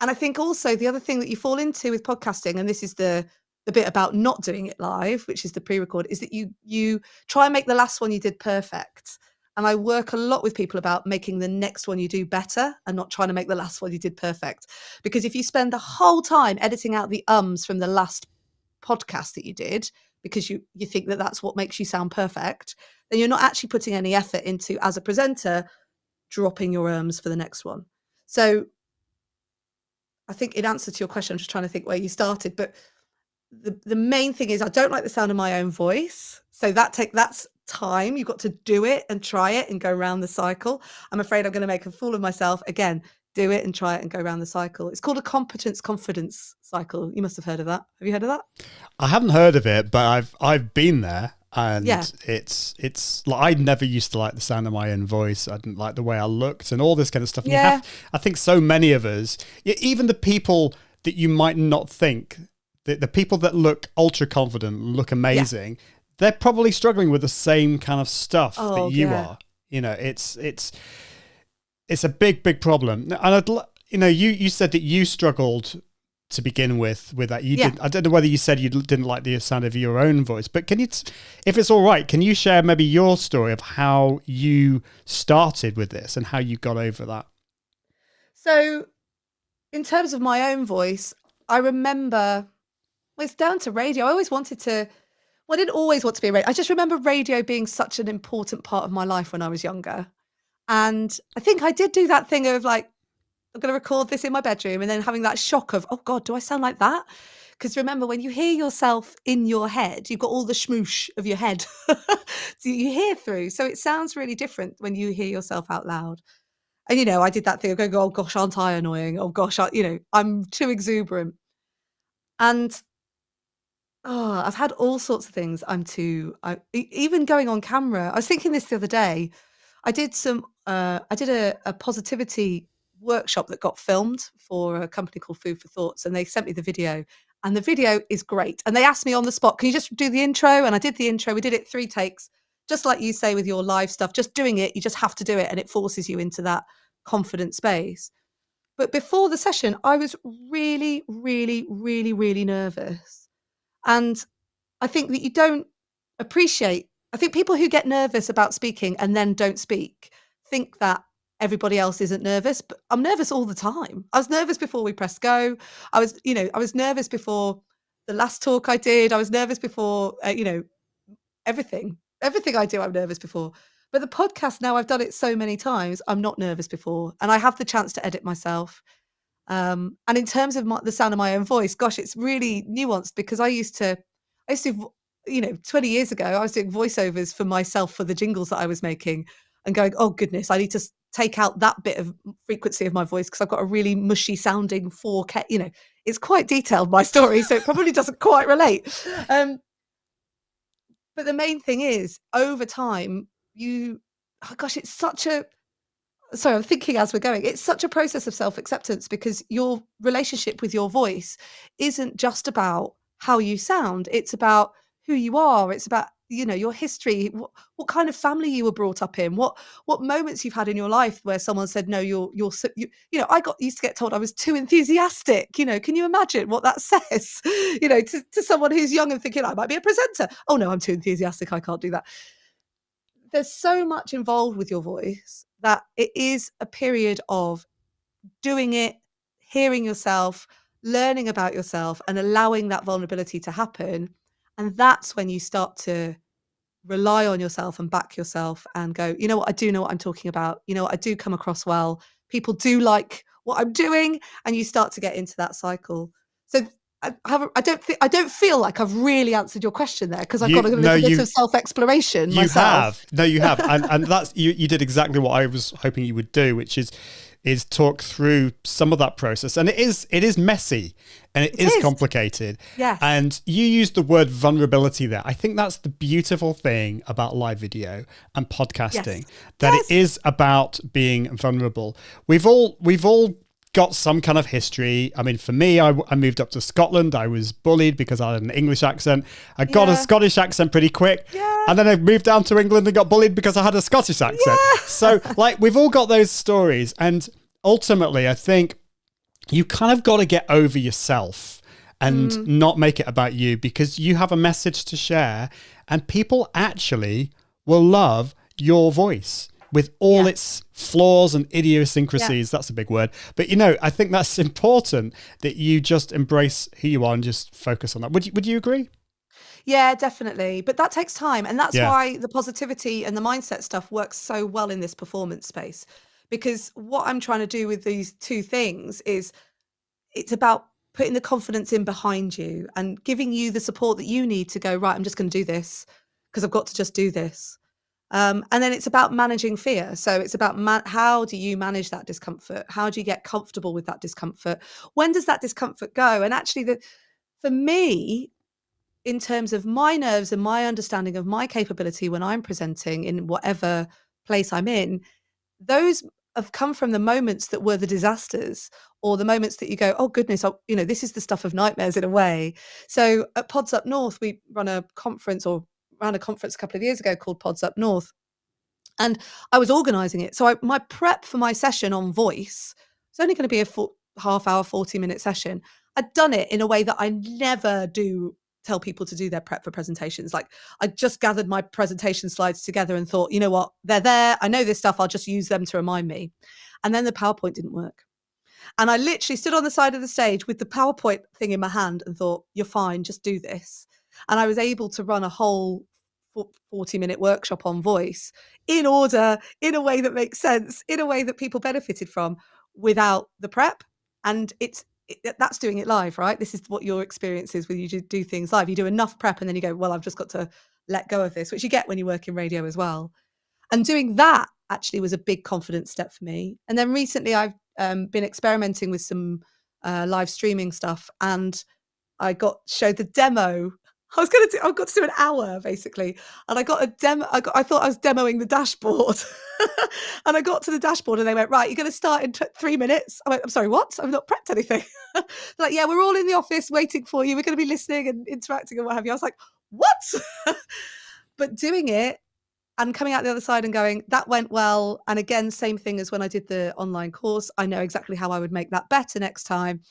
S2: And I think also the other thing that you fall into with podcasting, and this is the bit about not doing it live, which is the pre-record, is that you try and make the last one you did perfect. And I work a lot with people about making the next one you do better and not trying to make the last one you did perfect. Because if you spend the whole time editing out the ums from the last podcast that you did, because you think that that's what makes you sound perfect, then you're not actually putting any effort into, as a presenter, dropping your ums for the next one. So I think in answer to your question, I'm just trying to think where you started, but the main thing is I don't like the sound of my own voice. So that's time. You've got to do it and try it and go around the cycle. I'm afraid I'm going to make a fool of myself. Again, do it and try it and go around the cycle. It's called a competence confidence cycle. You must have heard of that. Have you heard of that?
S1: I haven't heard of it, but I've been there. And it's like, I never used to like the sound of my own voice. I didn't like the way I looked and all this kind of stuff. And I think so many of us, even the people that you might not think, the people that look ultra confident and look amazing, they're probably struggling with the same kind of stuff that you are. You know, it's a big problem. And you said that you struggled to begin with that. I don't know whether you said you didn't like the sound of your own voice, but can you, if it's all right, can you share maybe your story of how you started with this and how you got over that?
S2: So in terms of my own voice, I remember, well, it's down to radio. I always wanted to, well, I didn't always want to be a radio. I just remember radio being such an important part of my life when I was younger. And I think I did do that thing of like, I'm going to record this in my bedroom, and then having that shock of, oh God, do I sound like that? Because remember, when you hear yourself in your head, you've got all the schmoosh of your head. So you hear through. So it sounds really different when you hear yourself out loud. And, I did that thing of going, oh gosh, aren't I annoying? Oh gosh, I'm too exuberant. And I've had all sorts of things. Even going on camera. I was thinking this the other day. I did a positivity workshop that got filmed for a company called Food for Thoughts, and they sent me the video, and the video is great. And they asked me on the spot, can you just do the intro? And I did the intro. We did it 3 takes, just like you say with your live stuff, just doing it. You just have to do it, and it forces you into that confident space. But before the session, I was really, really, really, really nervous. And I think that you don't appreciate, I think people who get nervous about speaking and then don't speak think that everybody else isn't nervous, but I'm nervous all the time. I was nervous before we pressed go. I was nervous before the last talk I did. I was nervous before, everything I do, I'm nervous before. But the podcast now, I've done it so many times, I'm not nervous before. And I have the chance to edit myself. And in terms of the sound of my own voice, gosh, it's really nuanced, because I used to, 20 years ago, I was doing voiceovers for myself for the jingles that I was making and going, oh goodness, I need to take out that bit of frequency of my voice because I've got a really mushy sounding 4K, it's quite detailed, my story, so it probably doesn't quite relate. But the main thing is, over time, it's such a, sorry, I'm thinking as we're going, it's such a process of self-acceptance, because your relationship with your voice isn't just about how you sound. It's about who you are. It's about, your history, what kind of family you were brought up in, what moments you've had in your life where someone said, no, I used to get told I was too enthusiastic. Can you imagine what that says, to someone who's young and thinking I might be a presenter. Oh no, I'm too enthusiastic. I can't do that. There's so much involved with your voice that it is a period of doing it, hearing yourself, learning about yourself, and allowing that vulnerability to happen. And that's when you start to rely on yourself and back yourself and go, you know what, I do know what I'm talking about. You know what, I do come across well. People do like what I'm doing, and you start to get into that cycle. So I don't feel like I've really answered your question there, because I've got a little bit of self-exploration myself.
S1: You have. And that's, you did exactly what I was hoping you would do, which is talk through some of that process. And it is messy, and it is complicated.
S2: Yeah.
S1: And you used the word vulnerability there. I think that's the beautiful thing about live video and podcasting, that it is about being vulnerable. We've all got some kind of history. I mean, for me, I moved up to Scotland. I was bullied because I had an English accent. I got a Scottish accent pretty quick.
S2: Yeah.
S1: And then I moved down to England and got bullied because I had a Scottish accent.
S2: Yeah.
S1: So, like, we've all got those stories. And ultimately, I think you kind of got to get over yourself and not make it about you, because you have a message to share, and people actually will love your voice with all its flaws and idiosyncrasies. That's a big word. But, you know, I think that's important, that you just embrace who you are and just focus on that. Would you agree?
S2: Yeah, definitely. But that takes time. And that's why the positivity and the mindset stuff works so well in this performance space. Because what I'm trying to do with these two things is, it's about putting the confidence in behind you and giving you the support that you need to go, right, I'm just going to do this because I've got to just do this. And then it's about managing fear. So it's about how do you manage that discomfort? How do you get comfortable with that discomfort? When does that discomfort go? And actually, for me, in terms of my nerves and my understanding of my capability when I'm presenting in whatever place I'm in, those have come from the moments that were the disasters, or the moments that you go, oh goodness, this is the stuff of nightmares in a way. So at Pods Up North, we ran a conference a couple of years ago called Pods Up North. And I was organising it. So my prep for my session on voice, it's only going to be a half hour, 40-minute session. I'd done it in a way that I never do tell people to do their prep for presentations. Like, I just gathered my presentation slides together and thought, you know what, they're there. I know this stuff. I'll just use them to remind me. And then the PowerPoint didn't work. And I literally stood on the side of the stage with the PowerPoint thing in my hand and thought, you're fine, just do this. And I was able to run a whole 40-minute workshop on voice in order, in a way that makes sense, in a way that people benefited from, without the prep. And that's doing it live, right? This is what your experience is when you do things live. You do enough prep and then you go, well, I've just got to let go of this, which you get when you work in radio as well. And doing that actually was a big confidence step for me. And then recently I've been experimenting with some live streaming stuff, and I showed the demo. I got to do an hour basically, and I got a demo. I thought I was demoing the dashboard, and I got to the dashboard, and they went, right, you're going to start in 3 minutes. I went, I'm sorry, what? I've not prepped anything. They're like, yeah, we're all in the office waiting for you. We're going to be listening and interacting and what have you. I was like, what? But doing it and coming out the other side and going, that went well. And again, same thing as when I did the online course. I know exactly how I would make that better next time.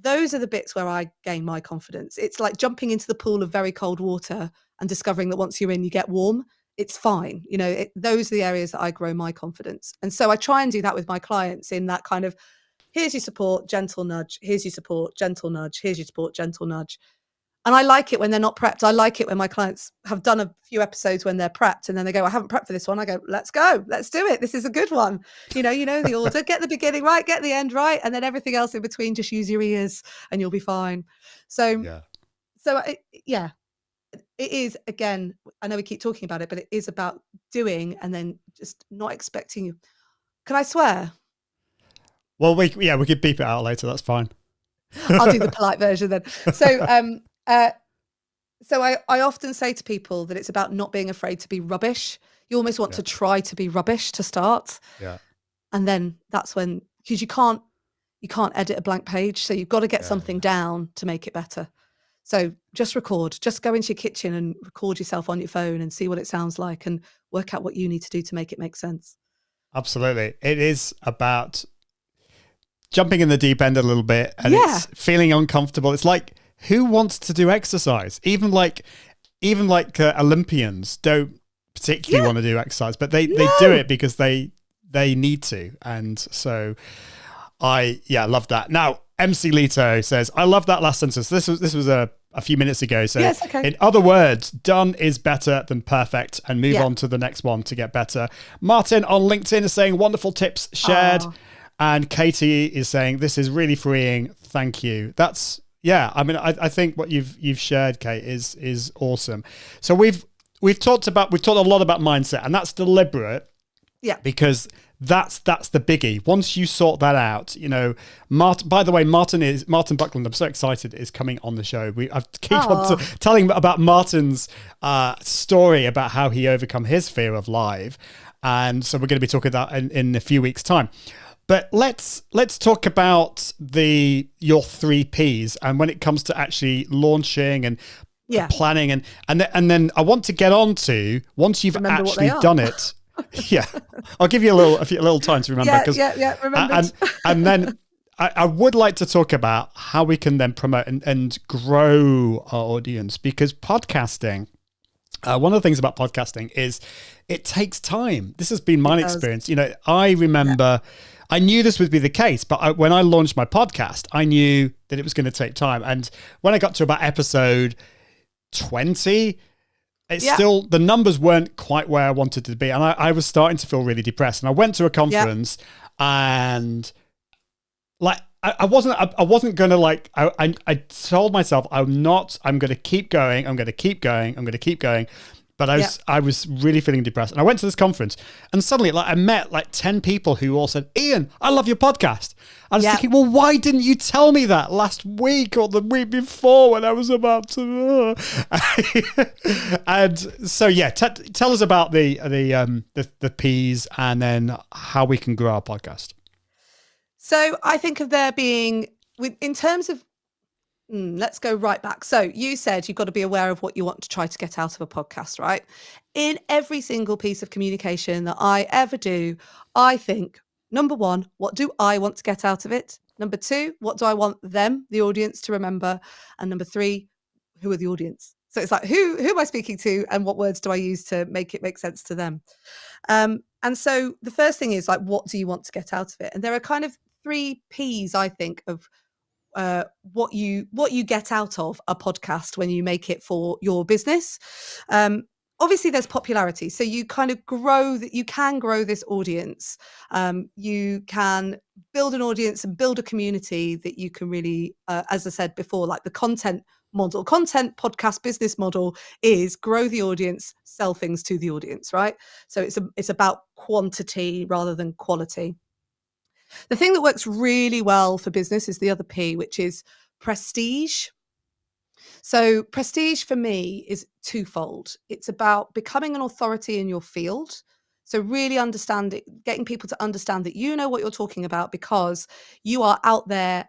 S2: Those are the bits where I gain my confidence. It's like jumping into the pool of very cold water and discovering that once you're in, you get warm. It's fine. Those are the areas that I grow my confidence. And so I try and do that with my clients, in that kind of, here's your support, gentle nudge. Here's your support, gentle nudge. Here's your support, gentle nudge. And I like it when they're not prepped. I like it when my clients have done a few episodes when they're prepped, and then they go, I haven't prepped for this one. I go, let's go. Let's do it. This is a good one. You know the order. Get the beginning right, get the end right, and then everything else in between, just use your ears and you'll be fine. So it is, again, I know we keep talking about it, but it is about doing and then just not expecting you. Can I swear?
S1: Well, we could beep it out later. That's fine.
S2: I'll do the polite version then. So I often say to people that it's about not being afraid to be rubbish. You almost want to try to be rubbish to start. Yeah. And then that's when, because you can't edit a blank page. So you've got to get something down to make it better. So just record, just go into your kitchen and record yourself on your phone and see what it sounds like and work out what you need to do to make it make sense.
S1: Absolutely. It is about jumping in the deep end a little bit, and it's feeling uncomfortable. It's like, who wants to do exercise? Even like Olympians don't particularly want to do exercise, but they do it because they need to. And so I love that. Now, MC Lito says, I love that last sentence. This was a few minutes ago. So
S2: yes, okay.
S1: In other words, done is better than perfect, and move on to the next one to get better. Martin on LinkedIn is saying wonderful tips shared. And Katie is saying, this is really freeing. Thank you. That's, I mean, I think what you've shared, Kate, is awesome. So we've talked a lot about mindset, and that's deliberate.
S2: Yeah.
S1: Because that's the biggie. Once you sort that out, by the way, Martin Buckland, I'm so excited, is coming on the show. I keep on telling about Martin's story about how he overcome his fear of live. And so we're going to be talking about in a few weeks' time. But let's talk about your 3 Ps, and when it comes to actually launching and planning, and then I want to get on to, once you've actually done it. I'll give you a little time to remember.
S2: Remember.
S1: And then I would like to talk about how we can then promote and grow our audience, because podcasting, one of the things about podcasting is it takes time. This has been my experience. I remember I knew this would be the case, but when I launched my podcast, I knew that it was going to take time. And when I got to about episode 20, it's still, the numbers weren't quite where I wanted to be. And I was starting to feel really depressed. And I went to a conference and I wasn't going to I told myself, I'm going to keep going. I'm going to keep going. I'm going to keep going. But I was really feeling depressed. And I went to this conference, and suddenly I met 10 people who all said, Ian, I love your podcast. I was thinking, well, why didn't you tell me that last week or the week before when I was about to? And so, tell us about the Ps, and then how we can grow our podcast.
S2: So I think of there being, in terms of, let's go right back. So you said you've got to be aware of what you want to try to get out of a podcast, right? In every single piece of communication that I ever do, I think, number 1, what do I want to get out of it? Number 2, what do I want them, the audience, to remember? And number 3, who are the audience? So it's like, who am I speaking to, and what words do I use to make it make sense to them? And so the first thing is what do you want to get out of it? And there are kind of 3 Ps, I think, of what you get out of a podcast when you make it for your business. Obviously there's popularity, so you kind of you can grow this audience. You can build an audience and build a community that you can really, as I said before, the content podcast business model is grow the audience, sell things to the audience, right? So it's about quantity rather than quality. The thing that works really well for business is the other P, which is prestige. So prestige for me is twofold. It's about becoming an authority in your field. So really getting people to understand that you know what you're talking about, because you are out there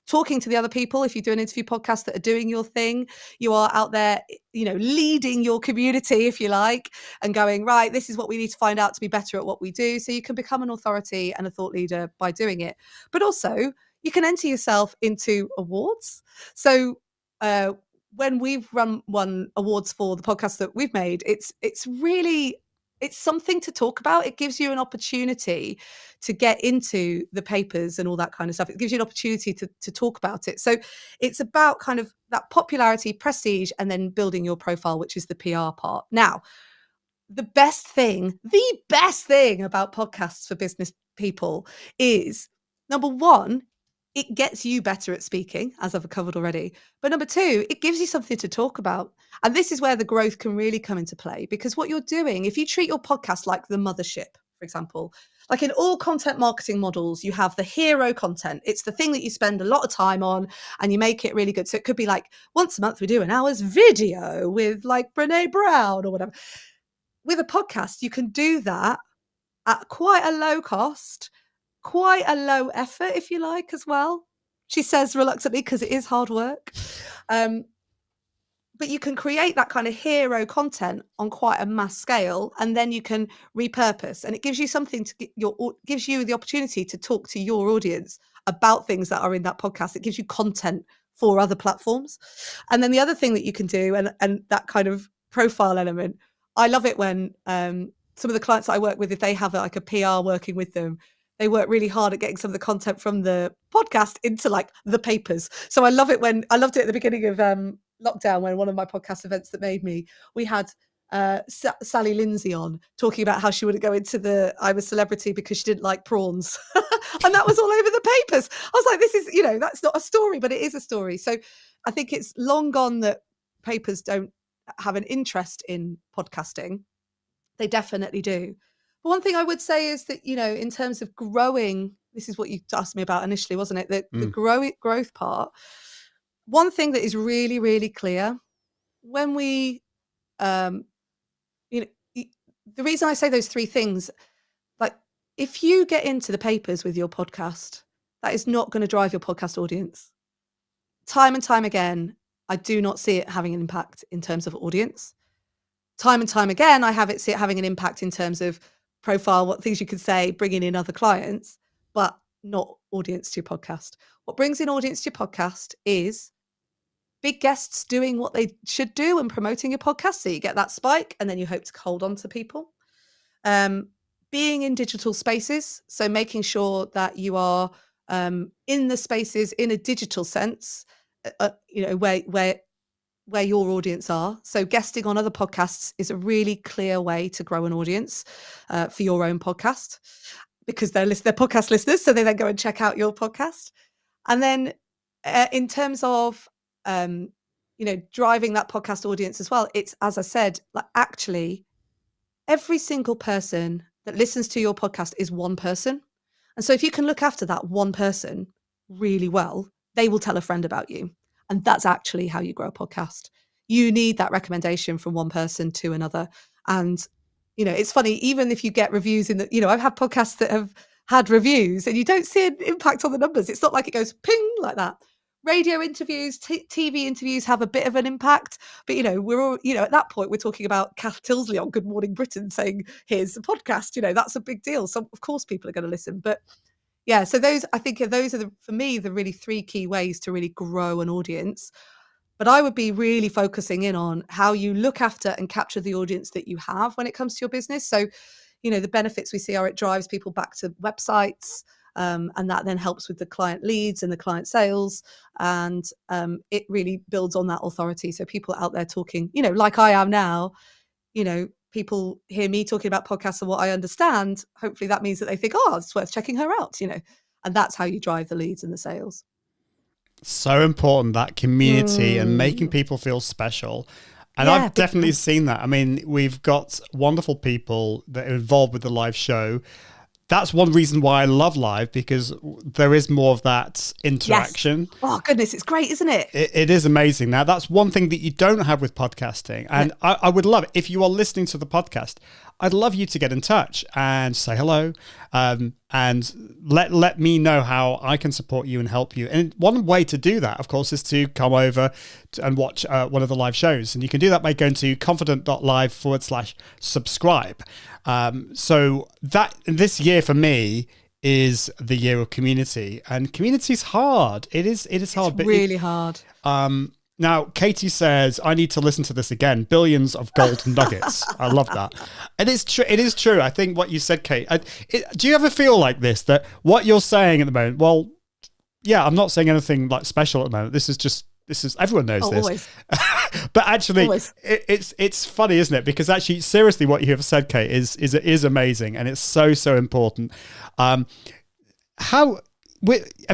S2: talking to the other people. If you do an interview podcast that are doing your thing, you are out there, leading your community, if you like, and going, right, this is what we need to find out to be better at what we do. So you can become an authority and a thought leader by doing it. But also you can enter yourself into awards. So when we've won awards for the podcast that we've made, it's something to talk about. It gives you an opportunity to get into the papers and all that kind of stuff. It gives you an opportunity to talk about it. So it's about kind of that popularity, prestige, and then building your profile, which is the PR part. Now, the best thing about podcasts for business people is, number 1, it gets you better at speaking, as I've covered already. But number 2, it gives you something to talk about. And this is where the growth can really come into play, because what you're doing, if you treat your podcast like the mothership, for example, like in all content marketing models, you have the hero content. It's the thing that you spend a lot of time on and you make it really good. So it could be once a month we do an hour's video with Brene Brown or whatever. With a podcast, you can do that at quite a low cost, quite a low effort, if you like, as well. She says reluctantly, because it is hard work. But you can create that kind of hero content on quite a mass scale, and then you can repurpose, and it gives you something gives you the opportunity to talk to your audience about things that are in that podcast. It gives you content for other platforms. And then the other thing that you can do, and that kind of profile element, I love it when some of the clients that I work with, if they have a PR working with them, they work really hard at getting some of the content from the podcast into like the papers. So I loved it at the beginning of lockdown, when one of my podcast events that made me, we had Sally Lindsay on talking about how she wouldn't go into the I'm a Celebrity because she didn't like prawns. And that was all over the papers. I was like, this is, that's not a story, but it is a story. So I think it's long gone that papers don't have an interest in podcasting. They definitely do. But one thing I would say is that, in terms of growing, this is what you asked me about initially, wasn't it? The growth part. One thing that is really, really clear when we, the reason I say those three things, like if you get into the papers with your podcast, that is not going to drive your podcast audience. Time and time again, I do not see it having an impact in terms of audience. Time and time again, I see it having an impact in terms of profile, what things you could say, bringing in other clients, but not audience to your podcast. What brings in audience to your podcast is big guests doing what they should do and promoting your podcast. So you get that spike and then you hope to hold on to people. Being in digital spaces. So making sure that you are in the spaces in a digital sense, where your audience are. So guesting on other podcasts is a really clear way to grow an audience for your own podcast, because they're podcast listeners. So they then go and check out your podcast. And then in terms of, driving that podcast audience as well, it's, as I said, like actually every single person that listens to your podcast is one person. And so if you can look after that one person really well, they will tell a friend about you. And that's actually how you grow a podcast. You need that recommendation from one person to another. And, it's funny, even if you get reviews I've had podcasts that have had reviews and you don't see an impact on the numbers. It's not like it goes ping like that. Radio interviews, TV interviews have a bit of an impact. But, we're all, at that point, we're talking about Kath Tilsley on Good Morning Britain saying, here's the podcast. That's a big deal. So, of course, people are going to listen. But yeah, so those are for me, the really three key ways to really grow an audience. But I would be really focusing in on how you look after and capture the audience that you have when it comes to your business. So, the benefits we see are it drives people back to websites, and that then helps with the client leads and the client sales. And it really builds on that authority. So people out there talking, like I am now, people hear me talking about podcasts and what I understand. Hopefully that means that they think, oh, it's worth checking her out, and that's how you drive the leads and the sales.
S1: So important, that community and making people feel special. And yeah, I've definitely seen that. I mean, we've got wonderful people that are involved with the live show. That's one reason why I love live, because there is more of that interaction.
S2: Yes. Oh, goodness, it's great, isn't it?
S1: It is amazing. Now, that's one thing that you don't have with podcasting. And yeah. I would love it. If you are listening to the podcast, I'd love you to get in touch and say hello, and let me know how I can support you and help you. And one way to do that, of course, is to come over and watch one of the live shows. And you can do that by going to confident.live/subscribe. So that this year for me is the year of community, and community is hard. It is hard.
S2: It's really hard.
S1: Now, Katie says, I need to listen to this again. Billions of golden nuggets. I love that. And it's true. It is true. I think what you said, Kate, do you ever feel like this, that what you're saying at the moment, well, yeah, I'm not saying anything like special at the moment. This is everyone knows this.
S2: Always.
S1: But actually, it's funny, isn't it? Because actually, seriously, what you have said, Kate, is amazing. And it's so, so important. Have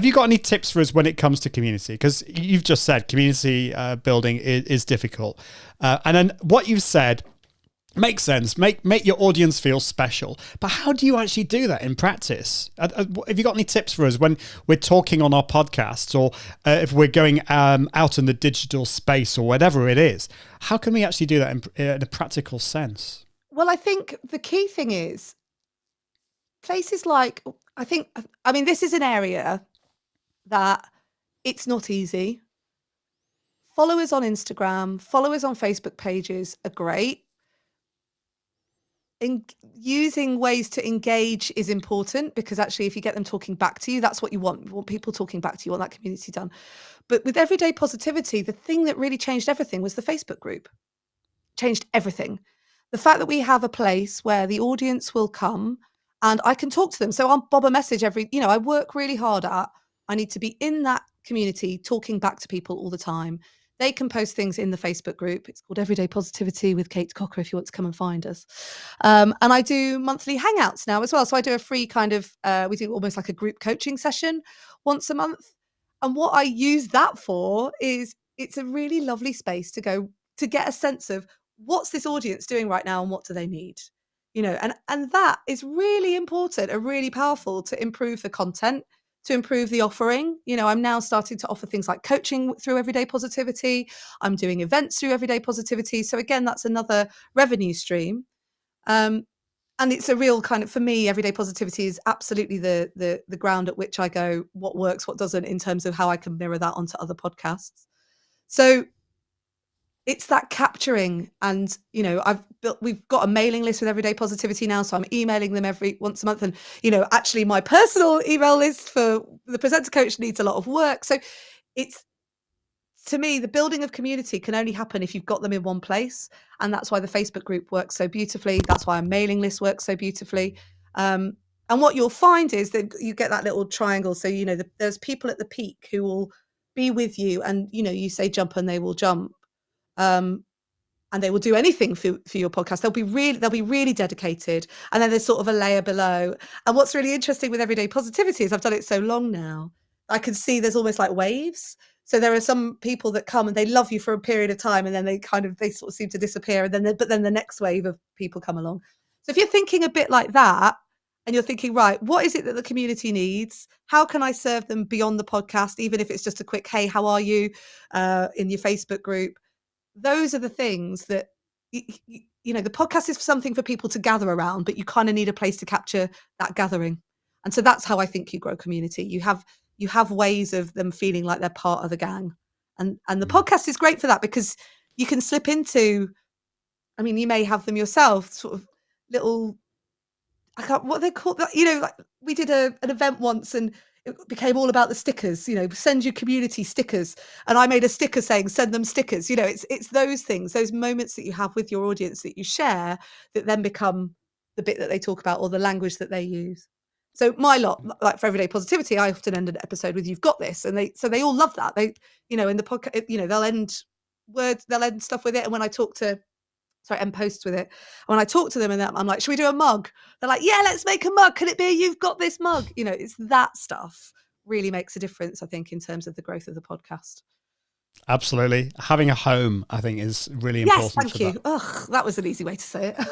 S1: you got any tips for us when it comes to community? Because you've just said community building is difficult. And then what you've said makes sense. Make your audience feel special. But how do you actually do that in practice? Have you got any tips for us when we're talking on our podcasts, or if we're going out in the digital space or whatever it is? How can we actually do that in a practical sense?
S2: Well, I think the key thing is places like, this is an area that it's not easy. Followers on Instagram, followers on Facebook pages are great. Using ways to engage is important, because actually if you get them talking back to you, that's what you want. You want people talking back to you, you want that community done. But with everyday positivity, the thing that really changed everything was the Facebook group. Changed everything. The fact that we have a place where the audience will come and I can talk to them. So I'll bob a message I work really hard at, I need to be in that community talking back to people all the time. They can post things in the Facebook group. It's called Everyday Positivity with Kate Cocker if you want to come and find us. And I do monthly hangouts now as well. So I do a free kind of, we do almost like a group coaching session once a month. And what I use that for is it's a really lovely space to go to get a sense of what's this audience doing right now and what do they need? And that is really important and really powerful to improve the content, to improve the offering. I'm now starting to offer things like coaching through Everyday Positivity. I'm doing events through Everyday Positivity. So again, that's another revenue stream. And it's a real kind of, for me, Everyday Positivity is absolutely the ground at which I go, what works, what doesn't, in terms of how I can mirror that onto other podcasts. So it's that capturing, and we've got a mailing list with Everyday Positivity now, so I'm emailing them once a month. And actually my personal email list for the presenter coach needs a lot of work. So it's, to me, the building of community can only happen if you've got them in one place, and that's why the Facebook group works so beautifully. That's why a mailing list works so beautifully. And what you'll find is that you get that little triangle. So there's people at the peak who will be with you, and you say jump and they will jump. And they will do anything for your podcast. They'll be really dedicated. And then there's sort of a layer below. And what's really interesting with Everyday Positivity is I've done it so long now, I can see there's almost like waves. So there are some people that come and they love you for a period of time, and then they sort of seem to disappear. And but then the next wave of people come along. So if you're thinking a bit like that, and you're thinking, right, what is it that the community needs? How can I serve them beyond the podcast, even if it's just a quick, hey, how are you, in your Facebook group? Those are the things that, the podcast is something for people to gather around, but you kind of need a place to capture that gathering. And so that's how I think you grow community. You have ways of them feeling like they're part of the gang. And the podcast is great for that, because you can slip into, you may have them yourself, sort of little, what they call that, like we did an event once, and it became all about the stickers, send your community stickers. And I made a sticker saying, send them stickers. It's those things, those moments that you have with your audience that you share, that then become the bit that they talk about, or the language that they use. So my lot, like for Everyday Positivity, I often end an episode with, you've got this. And they all love that. They, in the podcast, they'll end stuff with it. And when I end posts with it. When I talk to them and I'm like, should we do a mug? They're like, yeah, let's make a mug. Can it be you've got this mug? It's that stuff really makes a difference, I think, in terms of the growth of the podcast.
S1: Absolutely. Having a home, I think, is really important.
S2: Yes, thank you. Ugh, that was an easy way to say it.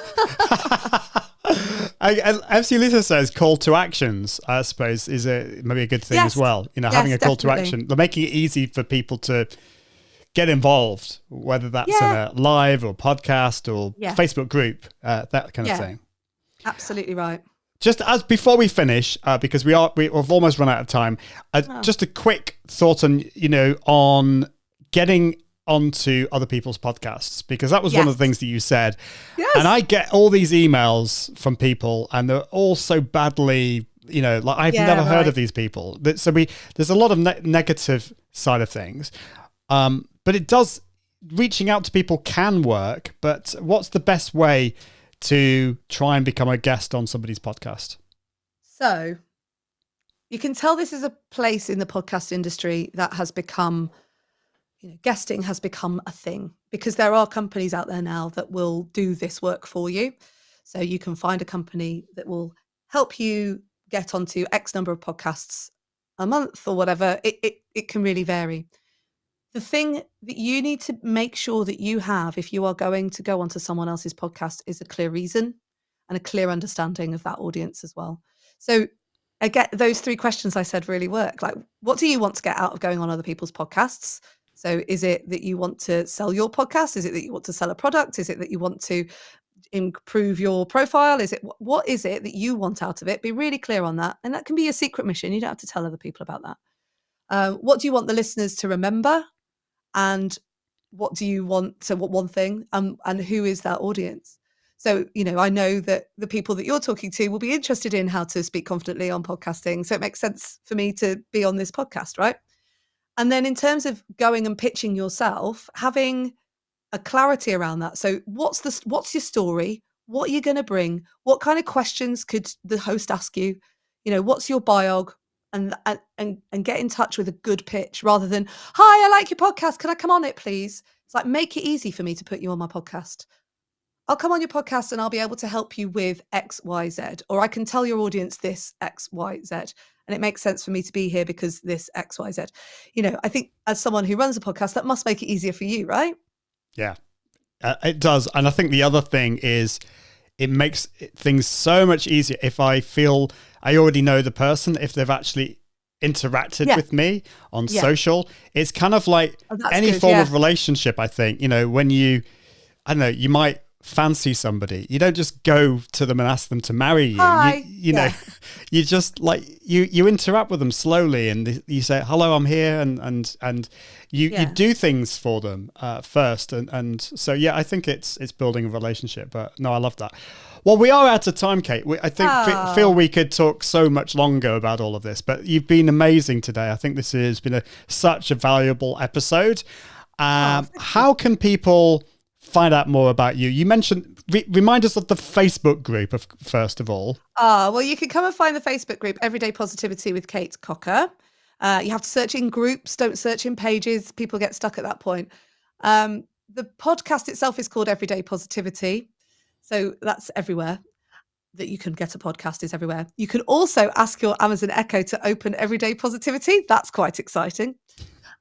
S1: MC Lisa says call to actions, I suppose, is maybe a good thing as well. Having a call to action. They're making it easy for people to get involved, whether that's in a live or podcast or Facebook group, that kind of thing.
S2: Absolutely right.
S1: Just as before we finish, because we've almost run out of time, just a quick thought on getting onto other people's podcasts, because that was one of the things that you said. Yes. And I get all these emails from people, and they're all so badly, like I've never heard of these people. So there's a lot of negative side of things. But it does, reaching out to people can work, but what's the best way to try and become a guest on somebody's podcast?
S2: So you can tell this is a place in the podcast industry that has become, guesting has become a thing, because there are companies out there now that will do this work for you. So you can find a company that will help you get onto X number of podcasts a month or whatever. It can really vary. The thing that you need to make sure that you have, if you are going to go onto someone else's podcast, is a clear reason and a clear understanding of that audience as well. So again, those 3 questions I said really work. Like, what do you want to get out of going on other people's podcasts? So is it that you want to sell your podcast? Is it that you want to sell a product? Is it that you want to improve your profile? What is it that you want out of it? Be really clear on that. And that can be your secret mission. You don't have to tell other people about that. What do you want the listeners to remember? And what do you want? So what one thing, and who is that audience? So, I know that the people that you're talking to will be interested in how to speak confidently on podcasting. So it makes sense for me to be on this podcast, right? And then in terms of going and pitching yourself, having a clarity around that. So what's your story? what you're going to bring, what kind of questions could the host ask you, what's your biog, and get in touch with a good pitch rather than, hi, I like your podcast. Can I come on it, please? It's like, make it easy for me to put you on my podcast. I'll come on your podcast and I'll be able to help you with X, Y, Z, or I can tell your audience this X, Y, Z. And it makes sense for me to be here because this X, Y, Z. I think as someone who runs a podcast, that must make it easier for you, right?
S1: Yeah, it does. And I think the other thing is it makes things so much easier if I feel I already know the person, if they've actually interacted with me on social. It's kind of like any form of relationship, I think. When you might fancy somebody, you don't just go to them and ask them to marry you.
S2: Hi.
S1: You just like you interact with them slowly, and you say, hello, I'm here, and you do things for them first, and so I think it's building a relationship. But no, I love that. Well, we are out of time, Kate. I think feel we could talk so much longer about all of this, but you've been amazing today. I think this has been such a valuable episode. How can people find out more about you? You mentioned, remind us of the Facebook group, first of all.
S2: Well, you can come and find the Facebook group, Everyday Positivity with Kate Cocker. You have to search in groups, don't search in pages. People get stuck at that point. The podcast itself is called Everyday Positivity. So that's everywhere that you can get a podcast, is everywhere. You can also ask your Amazon Echo to open Everyday Positivity. That's quite exciting.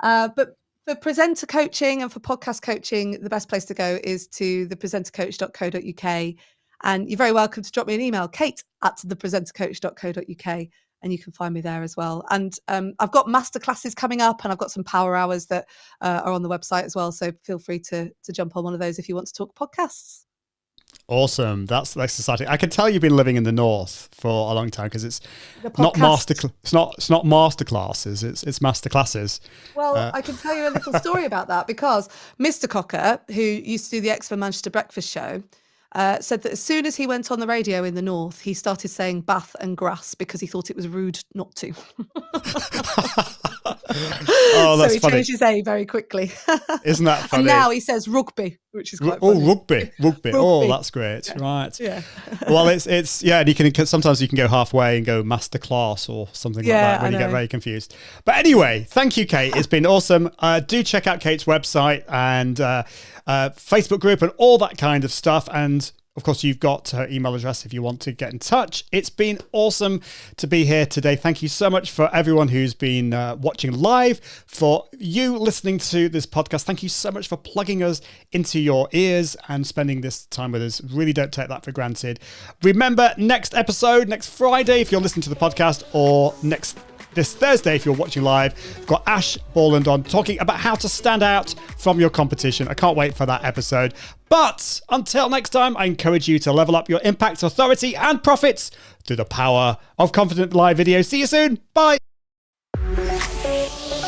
S2: But for presenter coaching and for podcast coaching, the best place to go is to thepresentercoach.co.uk. And you're very welcome to drop me an email, kate@thepresentercoach.co.uk, and you can find me there as well. And I've got masterclasses coming up, and I've got some power hours that are on the website as well. So feel free to jump on one of those if you want to talk podcasts.
S1: Awesome. That's exciting. I can tell you've been living in the north for a long time, because it's not masterclasses, it's masterclasses.
S2: Well, I can tell you a little story about that, because Mr. Cocker, who used to do the Expo Manchester Breakfast Show, said that as soon as he went on the radio in the north, he started saying bath and grass because he thought it was rude not to.
S1: Oh, that's
S2: so he
S1: funny.
S2: changed his A very quickly.
S1: Isn't that funny?
S2: And now he says rugby, which is quite funny.
S1: Rugby. Oh, that's great. Yeah. Right.
S2: Yeah.
S1: Well, it's and you can sometimes you can go halfway and go masterclass or something like that when you get very confused. But anyway, thank you, Kate. It's been awesome. Do check out Kate's website and Facebook group and all that kind of stuff. And of course, you've got her email address if you want to get in touch. It's been awesome to be here today. Thank you so much for everyone who's been watching live, for you listening to this podcast. Thank you so much for plugging us into your ears and spending this time with us. Really don't take that for granted. Remember, next episode, next Friday, if you're listening to the podcast, or this Thursday, if you're watching live, we've got Ash Borland on talking about how to stand out from your competition. I can't wait for that episode. But until next time, I encourage you to level up your impact, authority, and profits through the power of Confident Live Video. See you soon. Bye.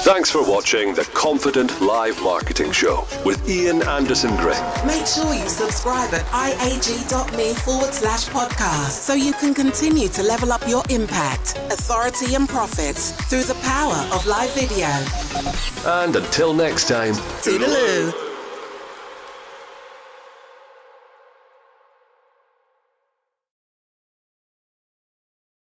S4: Thanks for watching the Confident Live Marketing Show with Ian Anderson Gray.
S3: Make sure you subscribe at iag.me/podcast so you can continue to level up your impact, authority, and profits through the power of live video.
S4: And until next time,
S3: Toodaloo.